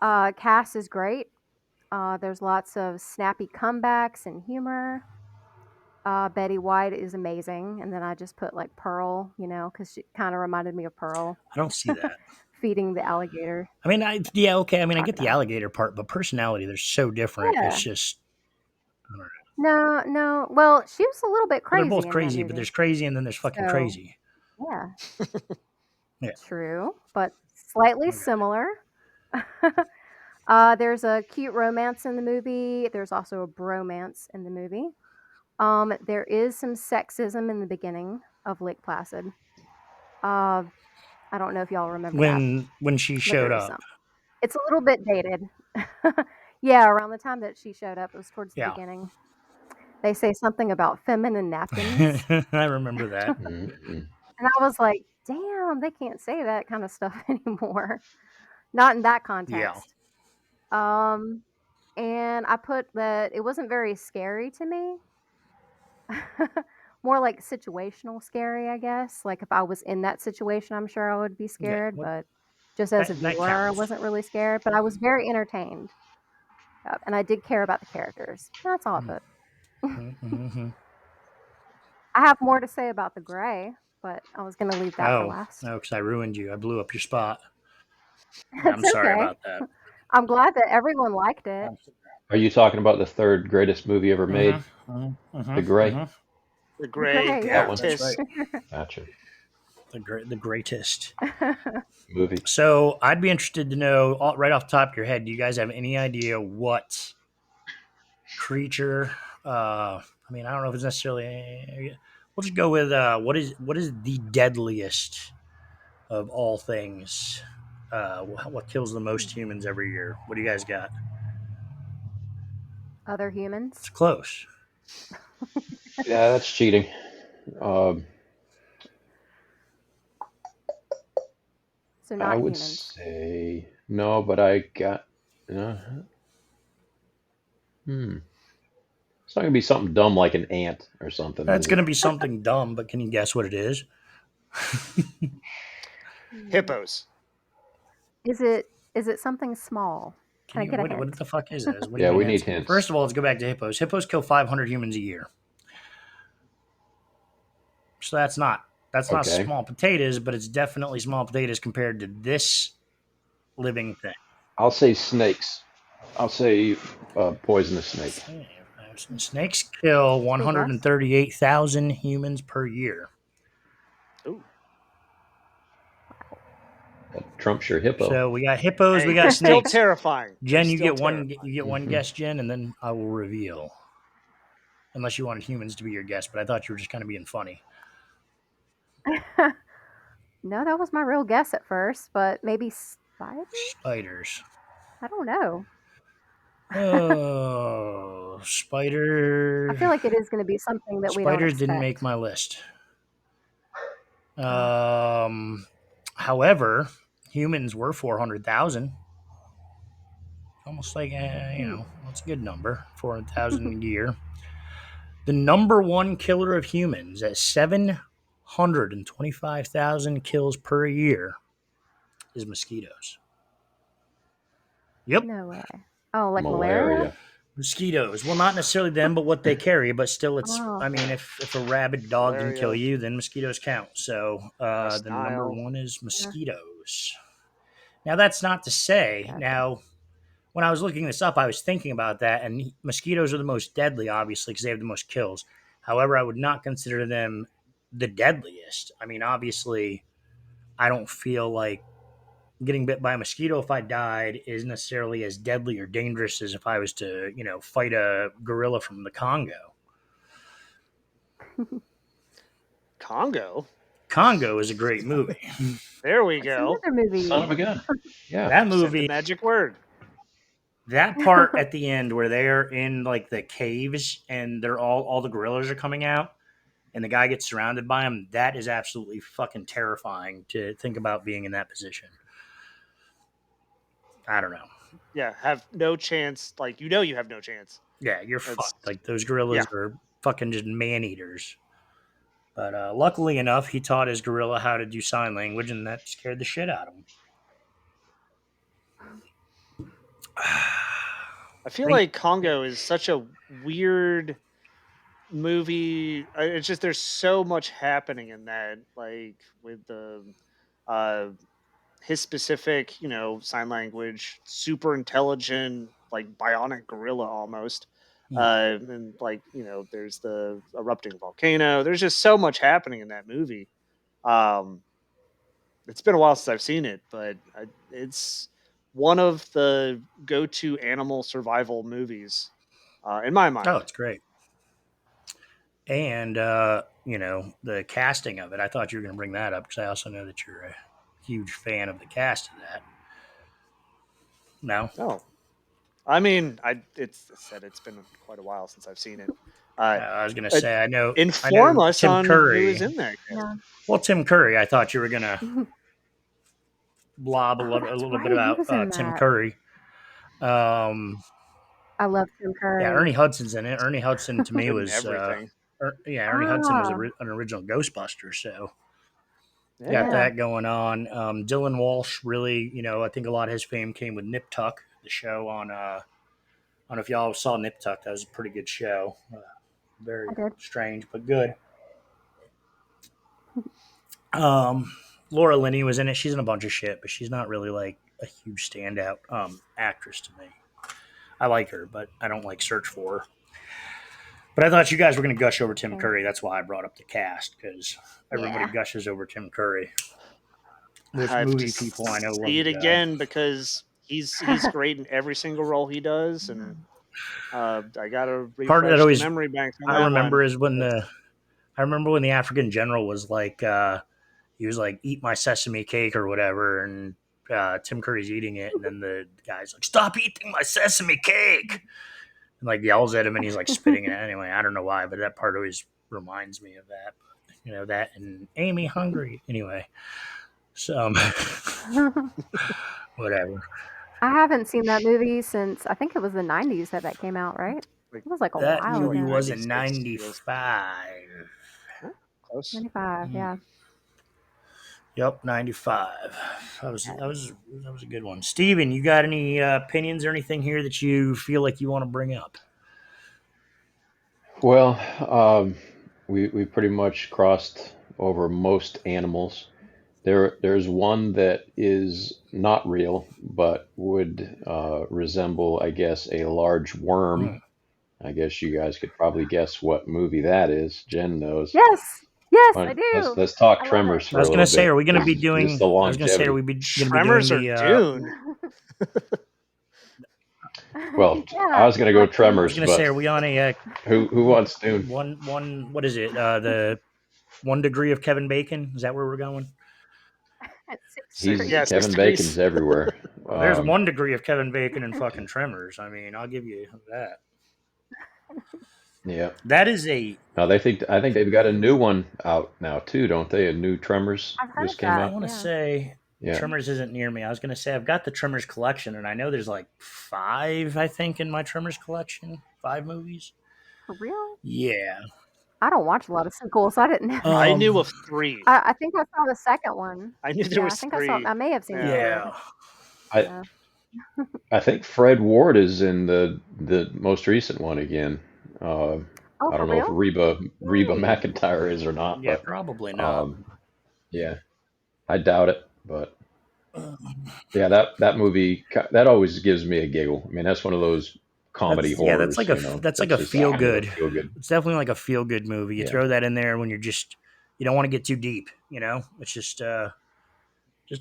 Cast is great. There's lots of snappy comebacks and humor. Betty White is amazing, and then I just put like Pearl, because she kind of reminded me of Pearl I don't see that. feeding the alligator I mean, yeah, okay. I mean, I get the crocodile. alligator part, but personality, they're so different. It's Yeah. just, I don't know. No, no. Well, she was a little bit Well, they're crazy both in that crazy, but movie. there's crazy and then there's fucking So, crazy. yeah, Yeah. true, but slightly Okay. similar. There's a cute romance in the movie. There's also a bromance in the movie. There is some sexism in the beginning of Lake Placid. Uh, I don't know if y'all remember that, When she but showed there is up, some. It's a little bit dated. Yeah, around the time that she showed up, it was towards the yeah, beginning. They say something about feminine napkins, I remember that. Mm-mm. and I was like, "Damn, they can't say that kind of stuff anymore." Not in that Yeah, context. Um, and I put that it wasn't very scary to me. More like situational scary, I guess. Like if I was in that situation, I'm sure I would be yeah. scared, What but just as a that viewer, I counts. wasn't really scared, but I was very entertained. And I did care about the characters. That's all I put. Mm-hmm. I have more to say about the gray, but I was going to leave that for Oh, last. no, because I ruined you. I blew up your spot. I'm It's sorry okay. about that. I'm glad that everyone liked it. Are you talking about the third greatest movie ever made, Mm-hmm. Mm-hmm. The Mm-hmm. Gray? Mm-hmm. The The Gray, gray, That Yeah, one? that's right. Greatest. Gotcha. The greatest. Movie. So I'd be interested to know, right off the top of your head, do you guys have any idea what creature? I mean, I don't know if it's necessarily. We'll just go with what is the deadliest of all things? What kills the most humans every year? What do you guys got? Other It's humans, close. Yeah, that's cheating. Um, so I not would humans. say no, but I got. Uh, it's not gonna be something dumb like an ant or something, That's is going it? to be something dumb, but can you guess what it is? Hmm. Hippos. Is it something small? Can Can I you get a what hint? the fuck is this? What do you Yeah, need we need hints? First hints. of all, let's go back to hippos. Hippos kill 500 humans a year, so that's not Okay, small potatoes, but it's definitely small potatoes compared to this living thing. I'll say snakes. I'll say poisonous snake. Snakes kill That's a good guess. 138,000 humans per year. Ooh. That trumps your hippo. So we got hippos, we Hey, got they're still snakes. terrifying. They're Jen, you still get one. You terrifying. get one Hmm. guess, Jen, and then I will reveal. Unless you wanted humans to be your guest, but I thought you were just kind of being funny. No, that was my real guess at first, but maybe spiders? Spiders. I don't know. Oh, I spider. feel like it is gonna be something that we don't Spiders didn't make expect. my list. Ah, Um, However, humans were 400,000. Almost like hmm. that's a good number. 400,000 a year. The number one killer of humans at 725,000 kills per year is mosquitoes. Yep. No way. Oh, like malaria? Malaria. Mosquitoes. Well, not necessarily them, but what they carry. But still, it's. Oh, I mean, if a rabid dog can kill Malaria, you, then mosquitoes count. So West the number Nile. one is yeah, mosquitoes. Now, that's not to say. gotcha. Now, when I was looking this up, I was thinking about that, and mosquitoes are the most deadly, obviously, because they have the most kills. However, I would not consider them the deadliest. I mean, obviously, I don't feel like getting bit by a mosquito if I died is necessarily as deadly or dangerous as if I was to, fight a gorilla from the Congo. Congo. Congo is a great movie. There we That's go. another Son movie. of a gun. Yeah. That Said the movie, magic word. that part at the end where they're in like the caves and they're all the gorillas are coming out and the guy gets surrounded by them, that is absolutely fucking terrifying to think about being in that position. I don't know. Yeah, have no chance. Like you have no chance. Yeah, you're That's fucked. Like those gorillas yeah. are fucking just man eaters. But luckily enough, he taught his gorilla how to do sign language, and that scared the shit out of him. I feel Think, like Congo is such a weird movie. It's just there's so much happening in that, like with the uh his specific, sign language, super intelligent, like bionic gorilla almost. And like, there's the erupting volcano. There's just so much happening in that movie. Um, it's been a while since I've seen it, but it's one of the go-to animal survival movies in my oh, mind. it's great. And the casting of it. I thought you were going to bring that up because I also know that you're a huge fan of the cast of that. No, Oh, I mean, it's been quite a while since I've seen it. I was going to Uh, say I Inform know us Tim on who is Curry. in that cast. Yeah. Well, Tim Curry. I thought you were going to blob Oh, a that's little bit right. He about was in Tim that. Curry. Um, I love Tim yeah, Ernie Curry. Hudson's in it. Ernie Hudson to me Good in was everything. Ernie Hudson was Ah, an original Ghostbuster, so got Yeah. yeah. that going on. Dylan Walsh really, I think a lot of his fame came with Nip Tuck, the show on. I don't know if y'all saw Nip Tuck. That was a pretty good show. I Very did. strange, but good. Laura Linney was in it. She's in a bunch of shit, but she's not really like a huge standout actress to me. I like her, but I don't like search for her. But I thought you guys were going to gush over Tim Same. Curry. That's why I brought up the cast because everybody Yeah. gushes over Tim Curry. I Most have to movie people I know love see the it guy. again because he's great in every single role he does, and I gotta Part of that refresh the always memory banks on I that remember one. is when That's the African general was like he was like eat my sesame cake or whatever, and Tim Curry's eating it, and then the guy's like stop eating my sesame cake, and like yells at him, and he's like spitting it anyway. I don't know why, but that part always reminds me of that. That and Amy hungry anyway. So whatever. I haven't seen that movie since I think it was the 90s that came out, right? like It was like a That while movie ago. was in 96 feels '95. huh, close. 95, Mm. yeah. Yep, 95. That was Yeah. that was that was a good one. Steven, you got any opinions or anything here that you feel like you want to bring up? Well, we pretty much crossed over most animals. There's one that is not real, but would resemble, I guess, a large worm. Mm. I guess you guys could probably guess what movie that is. Jen knows. Yes. Yes, I Let's do. let's talk I love it. Tremors I for was a gonna little say, are bit we gonna be because just doing? the I was gonna say, are longevity. we gonna be doing Tremors or the? Dune? Well, I Yeah, was gonna I go love I was Tremors, Tremors. gonna say, but are we on a who wants Dune? one? What is it? The 1 degree of Kevin Bacon? Is that where we're going? At 6 He's Yeah, degrees. six Kevin Bacon's degrees. everywhere. Well, there's 1 degree of Kevin Bacon and fucking Tremors. I mean, I'll give you that. Yeah. That is a. Now I think they've got a new one out now too, don't they? A new Tremors I've heard just came I that, out. want to yeah. say Yeah. Tremors isn't near me. I was gonna say I've got the Tremors collection, and I know there's like five. I think in my Tremors collection, 5 movies. For real? Yeah. I don't watch a lot of sequels, so I didn't know that. I knew Um. of three. I think I saw the second one. I knew there Yeah, I was think three. I may have seen the Yeah. third. Yeah. I Yeah. I think Fred Ward is in the most recent one again. Uh, Oh, I for don't know if real? Reba Nice. McEntire is or not, Yeah. but Probably not. um, yeah, I doubt it. But Um, yeah, that movie that always gives me a giggle. I mean, that's one of those comedy that's horrors, like a you know. that's like That's a just feel kind of a good. feel good. It's definitely like a feel good movie. You Yeah. throw that in there when you don't want to get too deep. It's just a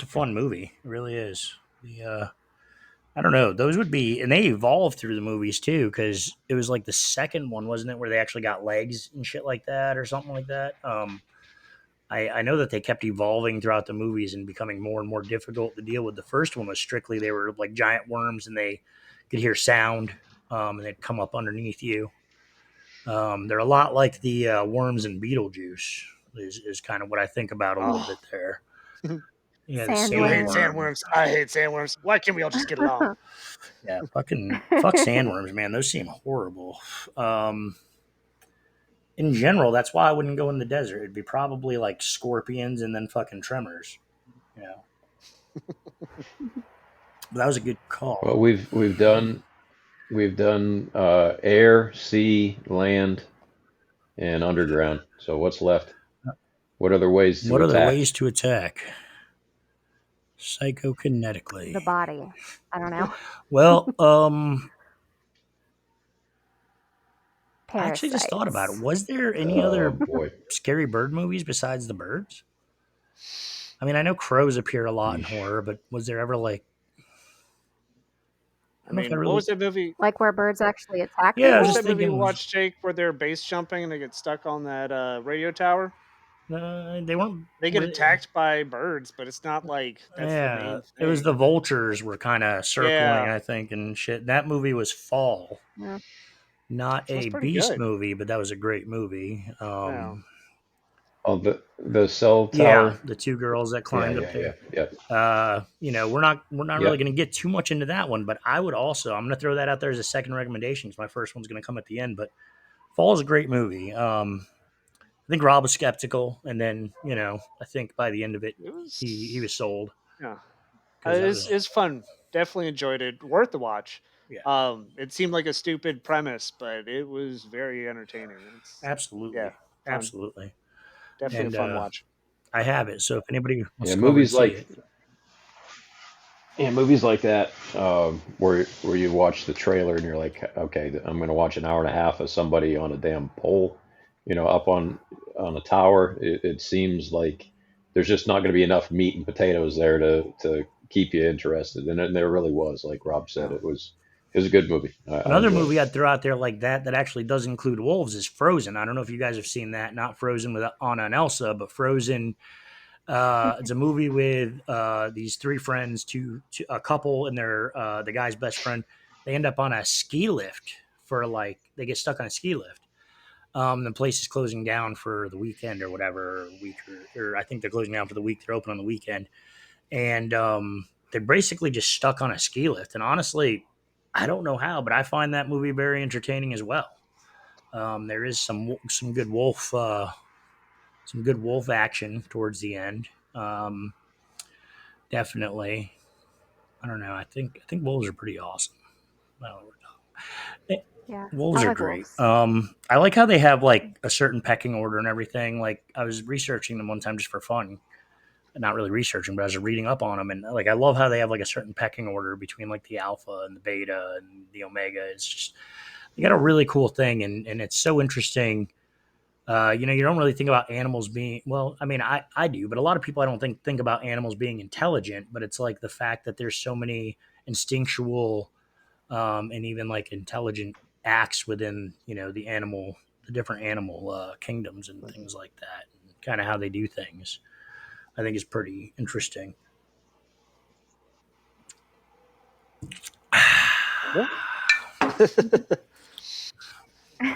fun movie. It really is. The I don't know. Those would be, and they evolved through the movies too, because it was like the second one, wasn't it, where they actually got legs and shit like that, or something like that. I know that they kept evolving throughout the movies and becoming more and more difficult to deal with. The first one was strictly they were like giant worms and they could hear sound, and they'd come up underneath you. They're a lot like the worms in Beetlejuice. Is kind of what I think about a little Oh, bit there. Yeah, the you hate sandworm. Sandworms. sandworms. I hate sandworms. Why can't we all just get along? Yeah, fucking fuck sandworms, man. Those seem horrible. Um, in general, that's why I wouldn't go in the desert. It'd be probably like scorpions and then fucking tremors. You know, but that was a good Well, call. we've done air, sea, land, and underground. So what's left? What other ways to What other attack? ways to attack The psychokinetically? body. I don't know. Well, I actually just thought about it. Parasites. Was there any Oh other boy. scary bird movies besides the birds? I mean, I know crows appear a lot in Yeesh. horror, but was there ever like I I don't know if I mean, what really. was that movie? Like where birds actually attack Yeah, I What was was just people? that movie you thinking watched, Jake, where they're base jumping and they get stuck on that radio tower? they weren't. They get attacked by birds, but it's not like that's the Yeah, main it was the thing. vultures were kind of circling, Yeah, I think, and shit. That movie was Fall, Yeah. not so it's a pretty beast good. movie, but that was a great movie. Yeah. Oh, the cell Yeah, tower. the two girls that Yeah, climbed up yeah, yeah, there. yeah, We're not really yep. going to get too much into that one, but I would also I'm going to throw that out there as a second recommendation. 'Cause my first one's going to come at the end, but Fall is a great movie. I think Rob was skeptical, and then I think by the end of it, It he was was sold yeah. because that It's was it's fun. Definitely enjoyed it. Worth the watch. yeah, It seemed like a stupid premise, but it was very entertaining. It's yeah, absolutely, fun. absolutely, Definitely a and fun watch. I have it. So if anybody wants Yeah, to come over and movies see like it, movies like that, where you watch the trailer and you're like, okay, I'm going to watch an hour and a half of somebody on a damn pole, up on a tower. It seems like there's just not going to be enough meat and potatoes there to keep you interested, and there really was. Like Rob said, Yeah. it was a good movie. I another enjoyed movie it. I'd throw out there like that actually does include wolves is Frozen. I don't know if you guys have seen that. Not Frozen with Anna and Elsa, but Frozen. It's a movie with these three friends, a couple, and the guy's best friend. They end up on a ski lift for like they get stuck on a ski lift. The place is closing down for the weekend or whatever, or I think they're closing down for the week. They're open on the weekend, and they're basically just stuck on a ski lift. And honestly, I don't know how, but I find that movie very entertaining as well. There is some good wolf action towards the end. Definitely. I don't know. I think wolves are pretty awesome. I don't know. Yeah. Wolves I are like great. wolves. I like how they have like a certain pecking order and everything. Like I was researching them one time just for fun, not really researching, but I was reading up on them, and like I love how they have like a certain pecking order between like the alpha and the beta and the omega. It's just they got a really cool thing, and it's so interesting. You don't really think about animals being well. I mean, I do, but a lot of people I don't think about animals being intelligent. But it's like the fact that there's so many instinctual and even like intelligent acts within the different animal kingdoms and things like that, and kind of how they do things. I think is pretty interesting. Yeah.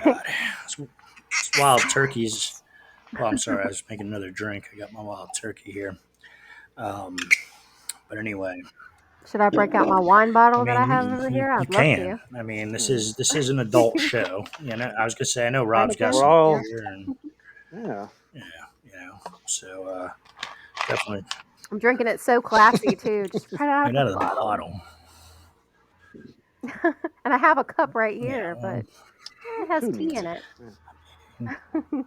God, it's wild turkeys. Well, I'm sorry, I was making another drink. I got my wild turkey here. Um, but anyway, Should I break out my wine I bottle that I mean, have over here? you I'd love can. to. I mean, this is an adult show. I was gonna say I know Try it Rob's got again. We're some all beer and yeah. yeah, so definitely I'm drinking it so classy too, just right out of right the out of the bottle. bottle. And I have a cup right Yeah, here, well, but it has Who tea needs in it? it. Yeah.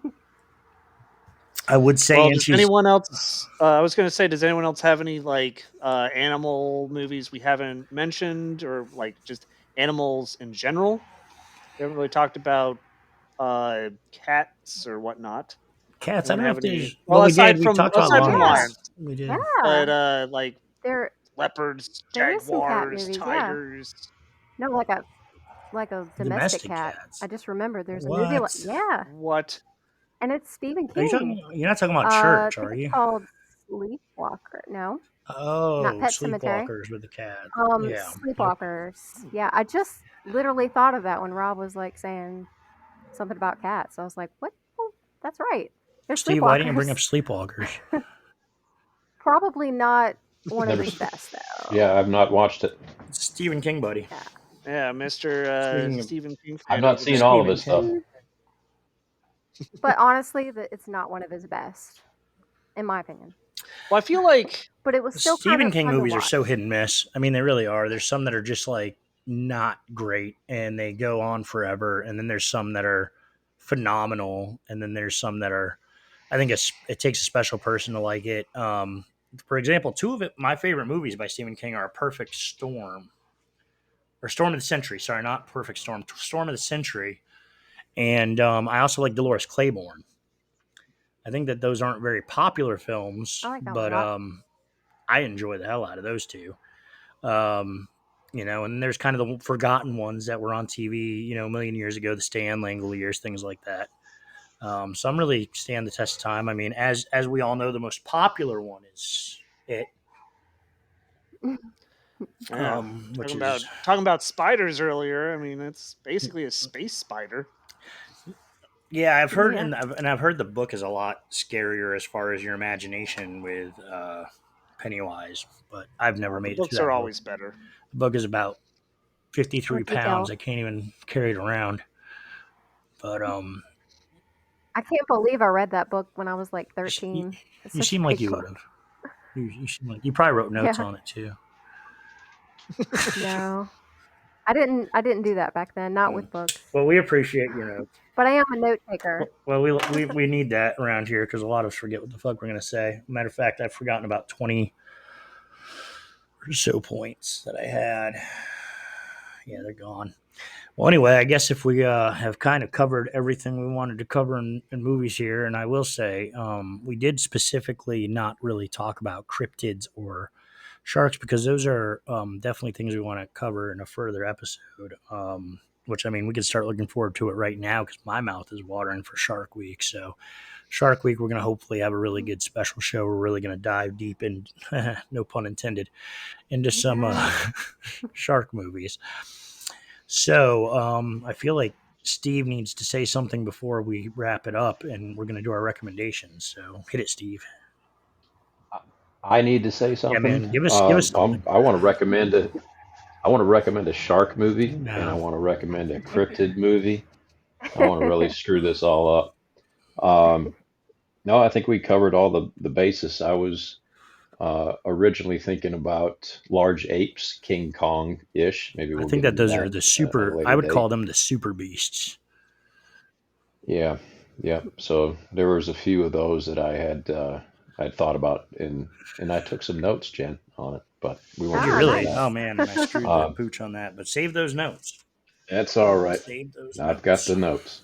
I would say, Well, and does she's anyone else? I was going to say, does anyone else have any like animal movies we haven't mentioned, or like just animals in general? We haven't really talked about cats or whatnot. cats. I Anyone don't know have if any? there's. Well, Well, we did. We talked about aside from Yeah, lions. lions, We did but yeah. like There leopards, there is some cat jaguars, movies, yeah. tigers. No, like a domestic domestic cat. I cats. just remembered there's a movie like What? yeah, What? and it's Stephen Are you King. talking? You're not talking about I church, think are it's you? called Sleepwalker. No, not Oh, Pet Cemetery. sleepwalkers with the cat. Yeah. Yep. Sleepwalkers. Yeah, I just literally thought of that when Rob was like saying something about cats. I was like, what? Oh, that's right. They're Steve, why didn't you bring up sleepwalkers. sleepwalkers? Probably not one of Never. his best Yeah, though. I've not watched it. It's Stephen King, buddy. Yeah. Yeah, Mr. Speaking of Stephen King I've fan not over seen there. all of Stephen his stuff. King, Mm, But honestly, it's not one of his best, in my opinion. Well, I feel like But it was still kind Stephen of King fun to movies are watch. so hit and miss. I mean, they really are. There's some that are just like not great and they go on forever, and then there's some that are phenomenal, and then there's some that are. I think it takes a special person to like it. For example, two of my favorite movies by Stephen King are Perfect Storm or Storm of the Century. Sorry, not Perfect Storm. Storm of the Century, and I also like Dolores Claiborne. I think that those aren't very popular I films, like that one a but lot. I enjoy the hell out of those two. Um, and there's kind of the forgotten ones that were on TV, a million years ago, the Stan Langley years, things like that. So I'm really stand the test of time. I mean, as we all know, the most popular one is it, yeah, which talking is about talking about spiders earlier. I mean, it's basically a space spider. yeah, I've heard Yeah. and I've heard the book is a lot scarier as far as your imagination with Pennywise, but I've never The made it through books are that book. always better. The book is about 53 What do you pounds. tell? I can't even carry it around. But I can't believe I read that book when I was like you, 13. It's you such a seem like big you would book. have. You seem like you probably wrote notes Yeah. on it too. No. I didn't do that back then, not Mm. with books. Well, we appreciate your notes. But I am a note taker. Well, we need that around here because a lot of us forget what the fuck we're gonna say. Matter of fact, I've forgotten about 20 or so points that I had. Yeah, they're gone. Well, anyway, I guess if we have kind of covered everything we wanted to cover in movies here, and I will say we did specifically not really talk about cryptids or sharks because those are definitely things we want to cover in a further episode. Which I mean, we can start looking forward to it right now because my mouth is watering for Shark Week. So, Shark Week, we're going to hopefully have a really good special show. We're really going to dive deep in, no pun intended, into some Yeah. shark movies. So, I feel like Steve needs to say something before we wrap it up, and we're going to do our recommendations. So, hit it, Steve. I need to say Yeah, something. man, give us something. I want to recommend a I want to recommend a shark movie, and I No, want to recommend a cryptid movie. I want to really screw this all up. No, I think we covered all the basis. I was originally thinking about large apes, King Kong ish. Maybe I we'll think get that into those are that the at a super. I later would call date. them the super beasts. Yeah, yeah. So there was a few of those that I'd thought about, and I took some notes, Jen, on it, but we Did won't you get Ah, into really? that. Oh nice. man, I screwed the Um, pooch on that. But save those notes. that's all right. Save those I've got notes. the notes.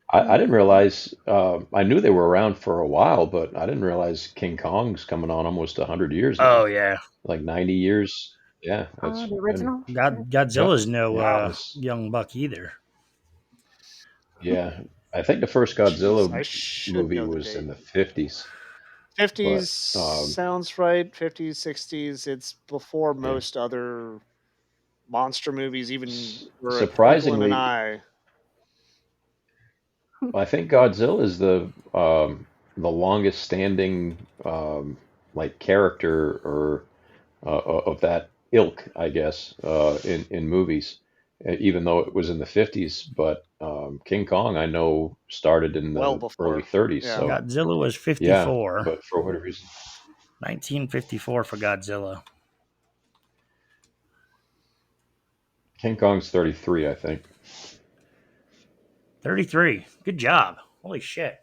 I didn't realize. I knew they were around for a while, but I didn't realize King Kong's coming on almost 100 years Oh now, yeah, like 90 years. Yeah, Oh, that's the been original? Yeah. yep. Godzilla's no Yep. Wow. This young buck either. yeah. I think the first Jeez, Godzilla I should movie know the was in date. the 50s, but 50s sounds right. 50s, 60s. It's before yeah. most other monster movies even were a twinkle in an Surprisingly, eye. I think Godzilla is the longest standing like character or of that ilk, I guess, in movies, even though it was in the 50s. But King Kong, I know, started in Well the early before. 30s. Yeah. So Godzilla was yeah, 54. but for whatever reason, 1954 for Godzilla. King Kong's 33, I think. 33. Good job. Holy shit.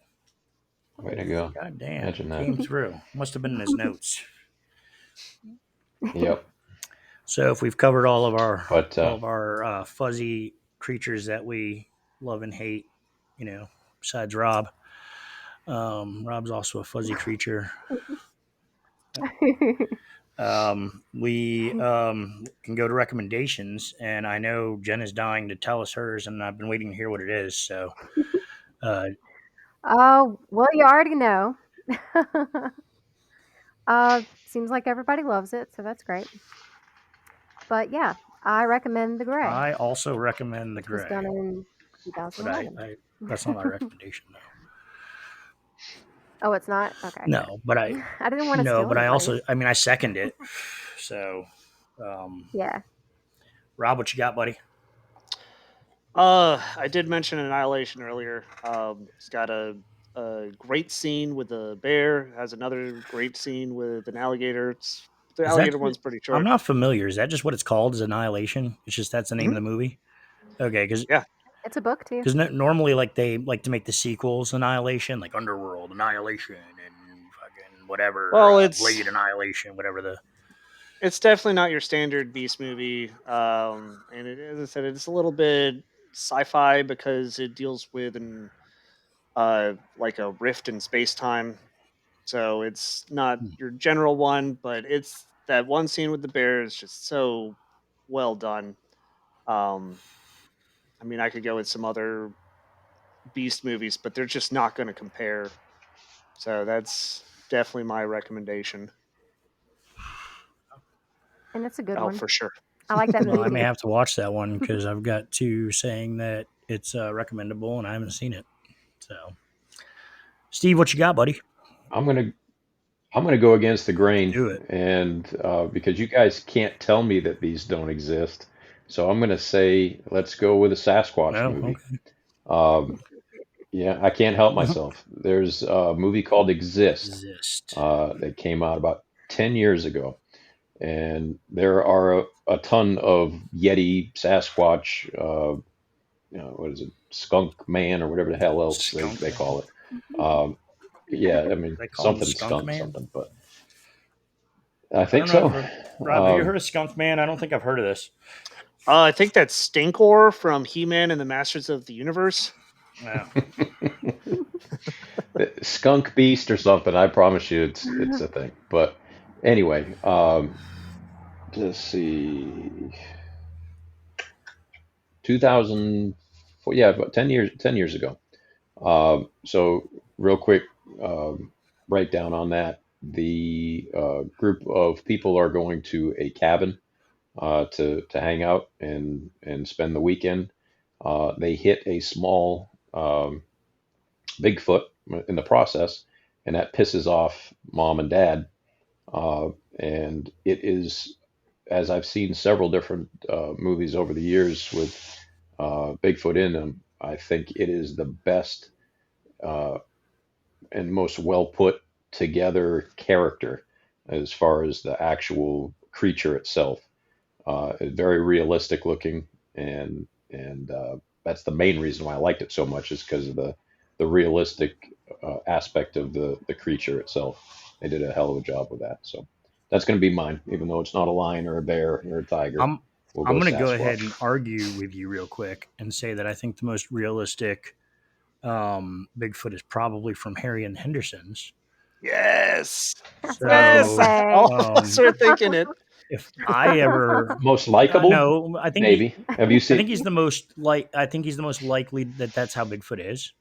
Way to go. God damn. Imagine that. Came through. Must have been in his notes. Yep. So if we've covered But all of our fuzzy creatures that we love and hate, besides Rob. Rob's also a fuzzy creature. We can go to recommendations, and I know Jen is dying to tell us hers, and I've been waiting to hear what it is. So, uh, Oh, well, you already know. Seems like everybody loves it, so that's great. But yeah, I recommend The Gray, I also recommend The which was Gray, done in but 2011. that's not my recommendation though. Oh, it's not? Okay, No, but good. I didn't want to no, steal but I anybody's. also, I mean, I second it. So, Yeah. Rob, what you got, buddy? I did mention Annihilation earlier. It's got a great scene with a bear. Has another great scene with an alligator. The Is that? alligator one's pretty I'm short. not familiar. Is that just what it's called? Is Annihilation? It's just that's the name Mhm. of the movie. Okay, because Yeah. It's a book too. normally like they like to make the sequels Annihilation, like Underworld Annihilation and fucking whatever Well, Blade Annihilation, whatever the. it's definitely not your standard beast movie. And as I said, it's a little bit sci-fi because it deals with an like a rift in space time. So it's not Hmm. your general one, but it's that one scene with the bear is just so well done. Um, I mean, I could go with some other beast movies, but they're just not going to compare. So that's definitely my recommendation. And it's a good Oh, one. for sure. I like that Well, movie I may too. have to watch that one because I've got two saying that it's recommendable and I haven't seen it. So, Steve, what you got, buddy? I'm gonna I'm gonna go against the grain, Do it. and because you guys can't tell me that these don't exist, so I'm gonna say let's go with a Sasquatch No, movie. okay. Um, yeah, I can't help myself. There's a movie called Exist Exist. that came out about 10 years ago, and there are a ton of Yeti, Sasquatch, what is it, Skunk Man, or whatever the hell else Skunk they Man. call it. Um, yeah, I mean They call him something Skunk skunk Man. something, but I I don't think know. so. Rob, have you heard Um, of Skunk Man? I don't think I've heard of this. I think that's Stinkor from He-Man and the Masters of the Universe. No. Skunk Beast or something. I promise you, it's a thing. But anyway, let's see, 2000, yeah, about 10 years ago. So real quick, um, breakdown on that. The group of people are going to a cabin to hang out and spend the weekend. They hit a small Bigfoot in the process, and that pisses off mom and dad. Uh, and it is, as I've seen several different movies over the years with Bigfoot in them, I think it is the best uh, and most well put together character as far as the actual creature itself. Very realistic looking, and that's the main reason why I liked it so much is because of the realistic aspect of the creature itself. They did a hell of a job with that. So that's going to be mine, even though it's not a lion or a bear or a tiger. I'm We'll I'm go gonna go ahead Sasquatch. and argue with you real quick and say that I think the most realistic Bigfoot is probably from Harry and the Hendersons. Yes. That's what I was gonna Yes. So say. Oh, I was sort of thinking it. if I ever Most likable, no, maybe. Have you I seen? think he's the most like I think he's the most likely that that's how Bigfoot is.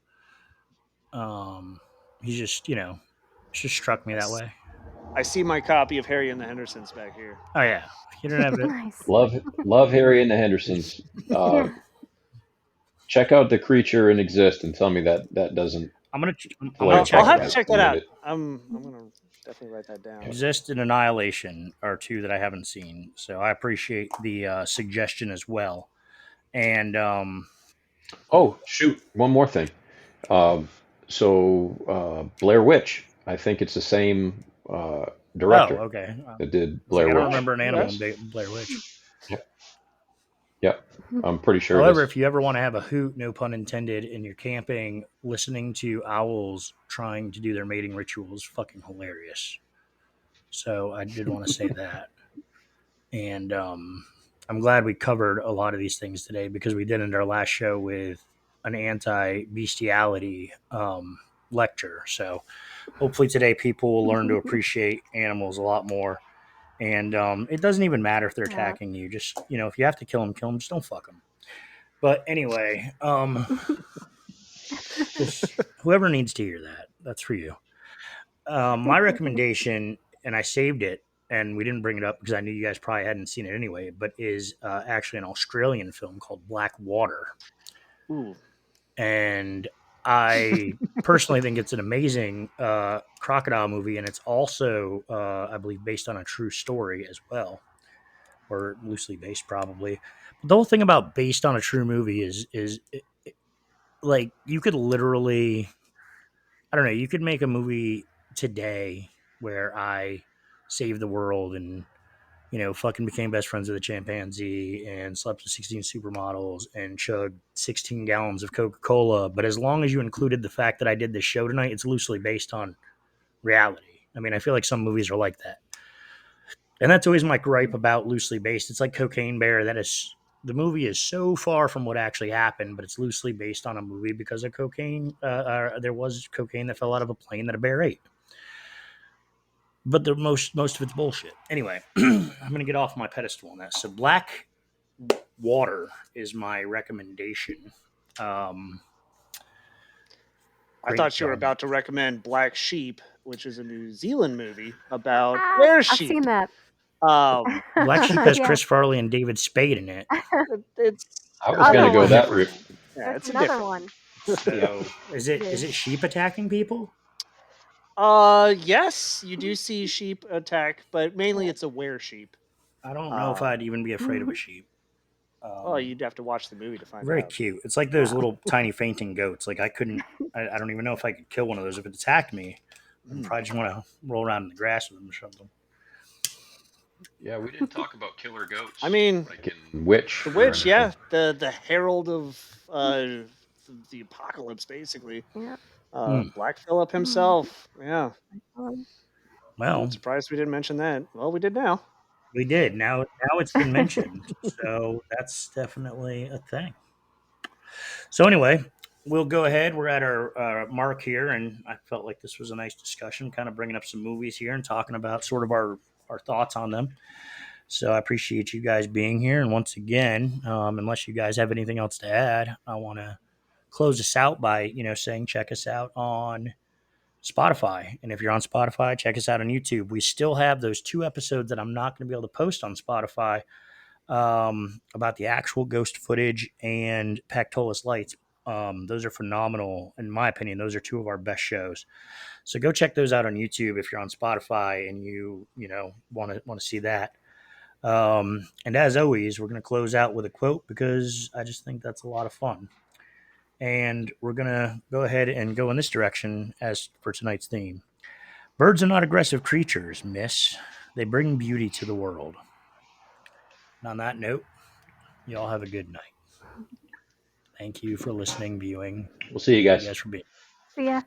He's just it's just struck me I, that s- way. I see my copy of Harry and the Hendersons back here. Oh yeah, you don't have to. Nice. Love Harry and the It's, Hendersons. Yeah. Check out the creature and exist and tell me that that doesn't I'm gonna play I'll check it have to out. check I that mean out. it. I'm gonna definitely write that down. Exist and Annihilation are two that I haven't seen, so I appreciate the suggestion as well. And Oh shoot, one more thing. Um, Blair Witch, I think it's the same oh, director okay. I that did was like, Blair I don't Oh, Witch. remember an animal okay. in Blair Witch. Yep, yep, I'm pretty sure it However, is. if you ever want to have a hoot, no pun intended, and you're camping, listening to owls trying to do their mating ritual is fucking hilarious. So I did want to say that. And I'm glad we covered a lot of these things today because we did in our last show with an anti bestiality lecture. So hopefully today people will learn to appreciate animals a lot more. And it doesn't even matter if they're Yeah. attacking you. Just, if you have to kill them, kill them. Just don't fuck them. But anyway, just whoever needs to hear that, that's for you. My recommendation, and I saved it, and we didn't bring it up because I knew you guys probably hadn't seen it anyway, but is actually an Australian film called Black Water. Ooh. And I personally think it's an amazing crocodile movie, and it's also, I believe, based on a true story as well. or loosely based, probably. But the whole thing about based on a true movie is like you could literally, I don't know, you could make a movie today where I saved the world and fucking became best friends with a chimpanzee and slept with 16 supermodels and chugged 16 gallons of Coca Cola. But as long as you included the fact that I did this show tonight, it's loosely based on reality. I mean, I feel like some movies are like that. And that's always my gripe about loosely based. It's like Cocaine Bear. That is, the movie is so far from what actually happened, but it's loosely based on a movie because of cocaine. There was cocaine that fell out of a plane that a bear ate. But the most of it's bullshit. Anyway, I'm gonna get off my pedestal on that. So Black Water is my recommendation. Um, I Great thought you were film. about to recommend Black Sheep, which is a New Zealand movie about Ah, were I've seen sheep. that. Um, Black Sheep has Yeah. Chris Farley and David Spade in it. it's I The was a going other to go little one. that different. route. Yeah, There's it's a another different one. one. Yep. So It is is. it sheep attacking people? Yes, you do see sheep attack, but mainly Yeah. it's a were sheep. I don't know if Um, I'd even be afraid of a sheep. well, you'd have to watch the movie to find Very out. cute. It's like those Yeah. little tiny fainting goats. Like I couldn't. I don't even know if I could kill one of those. If it attacked me, I'd Mm. probably just want to roll around in the grass with them or something. Yeah, we didn't talk about killer I goats mean, like in Witch the or witch, anything. yeah, the herald of the apocalypse, basically. Yeah. Hmm. Black Phillip himself. Yeah, I'm Well, surprised we didn't mention that. Well, we did now. we did. Now it's been mentioned, so that's definitely a thing. So anyway, we'll go ahead. We're at our mark here, and I felt like this was a nice discussion, kind of bringing up some movies here and talking about sort of our thoughts on them. So I appreciate you guys being here. And once again, unless you guys have anything else to add, I want to close this out by saying check us out on Spotify. And if you're on Spotify, check us out on YouTube. We still have those 2 episodes that I'm not going to be able to post on Spotify about the actual ghost footage and Pactolus Lights. Those are phenomenal, in my opinion. Those are 2 of our best shows. So go check those out on YouTube if you're on Spotify and you want to see that. And as always, we're going to close out with a quote because I just think that's a lot of fun. And we're going to go ahead and go in this direction as for tonight's theme. Birds are not aggressive creatures, miss. They bring beauty to the world. And on that note, y'all have a good night. Thank you for listening, viewing. We'll see you Thank you guys. guys for being. See ya.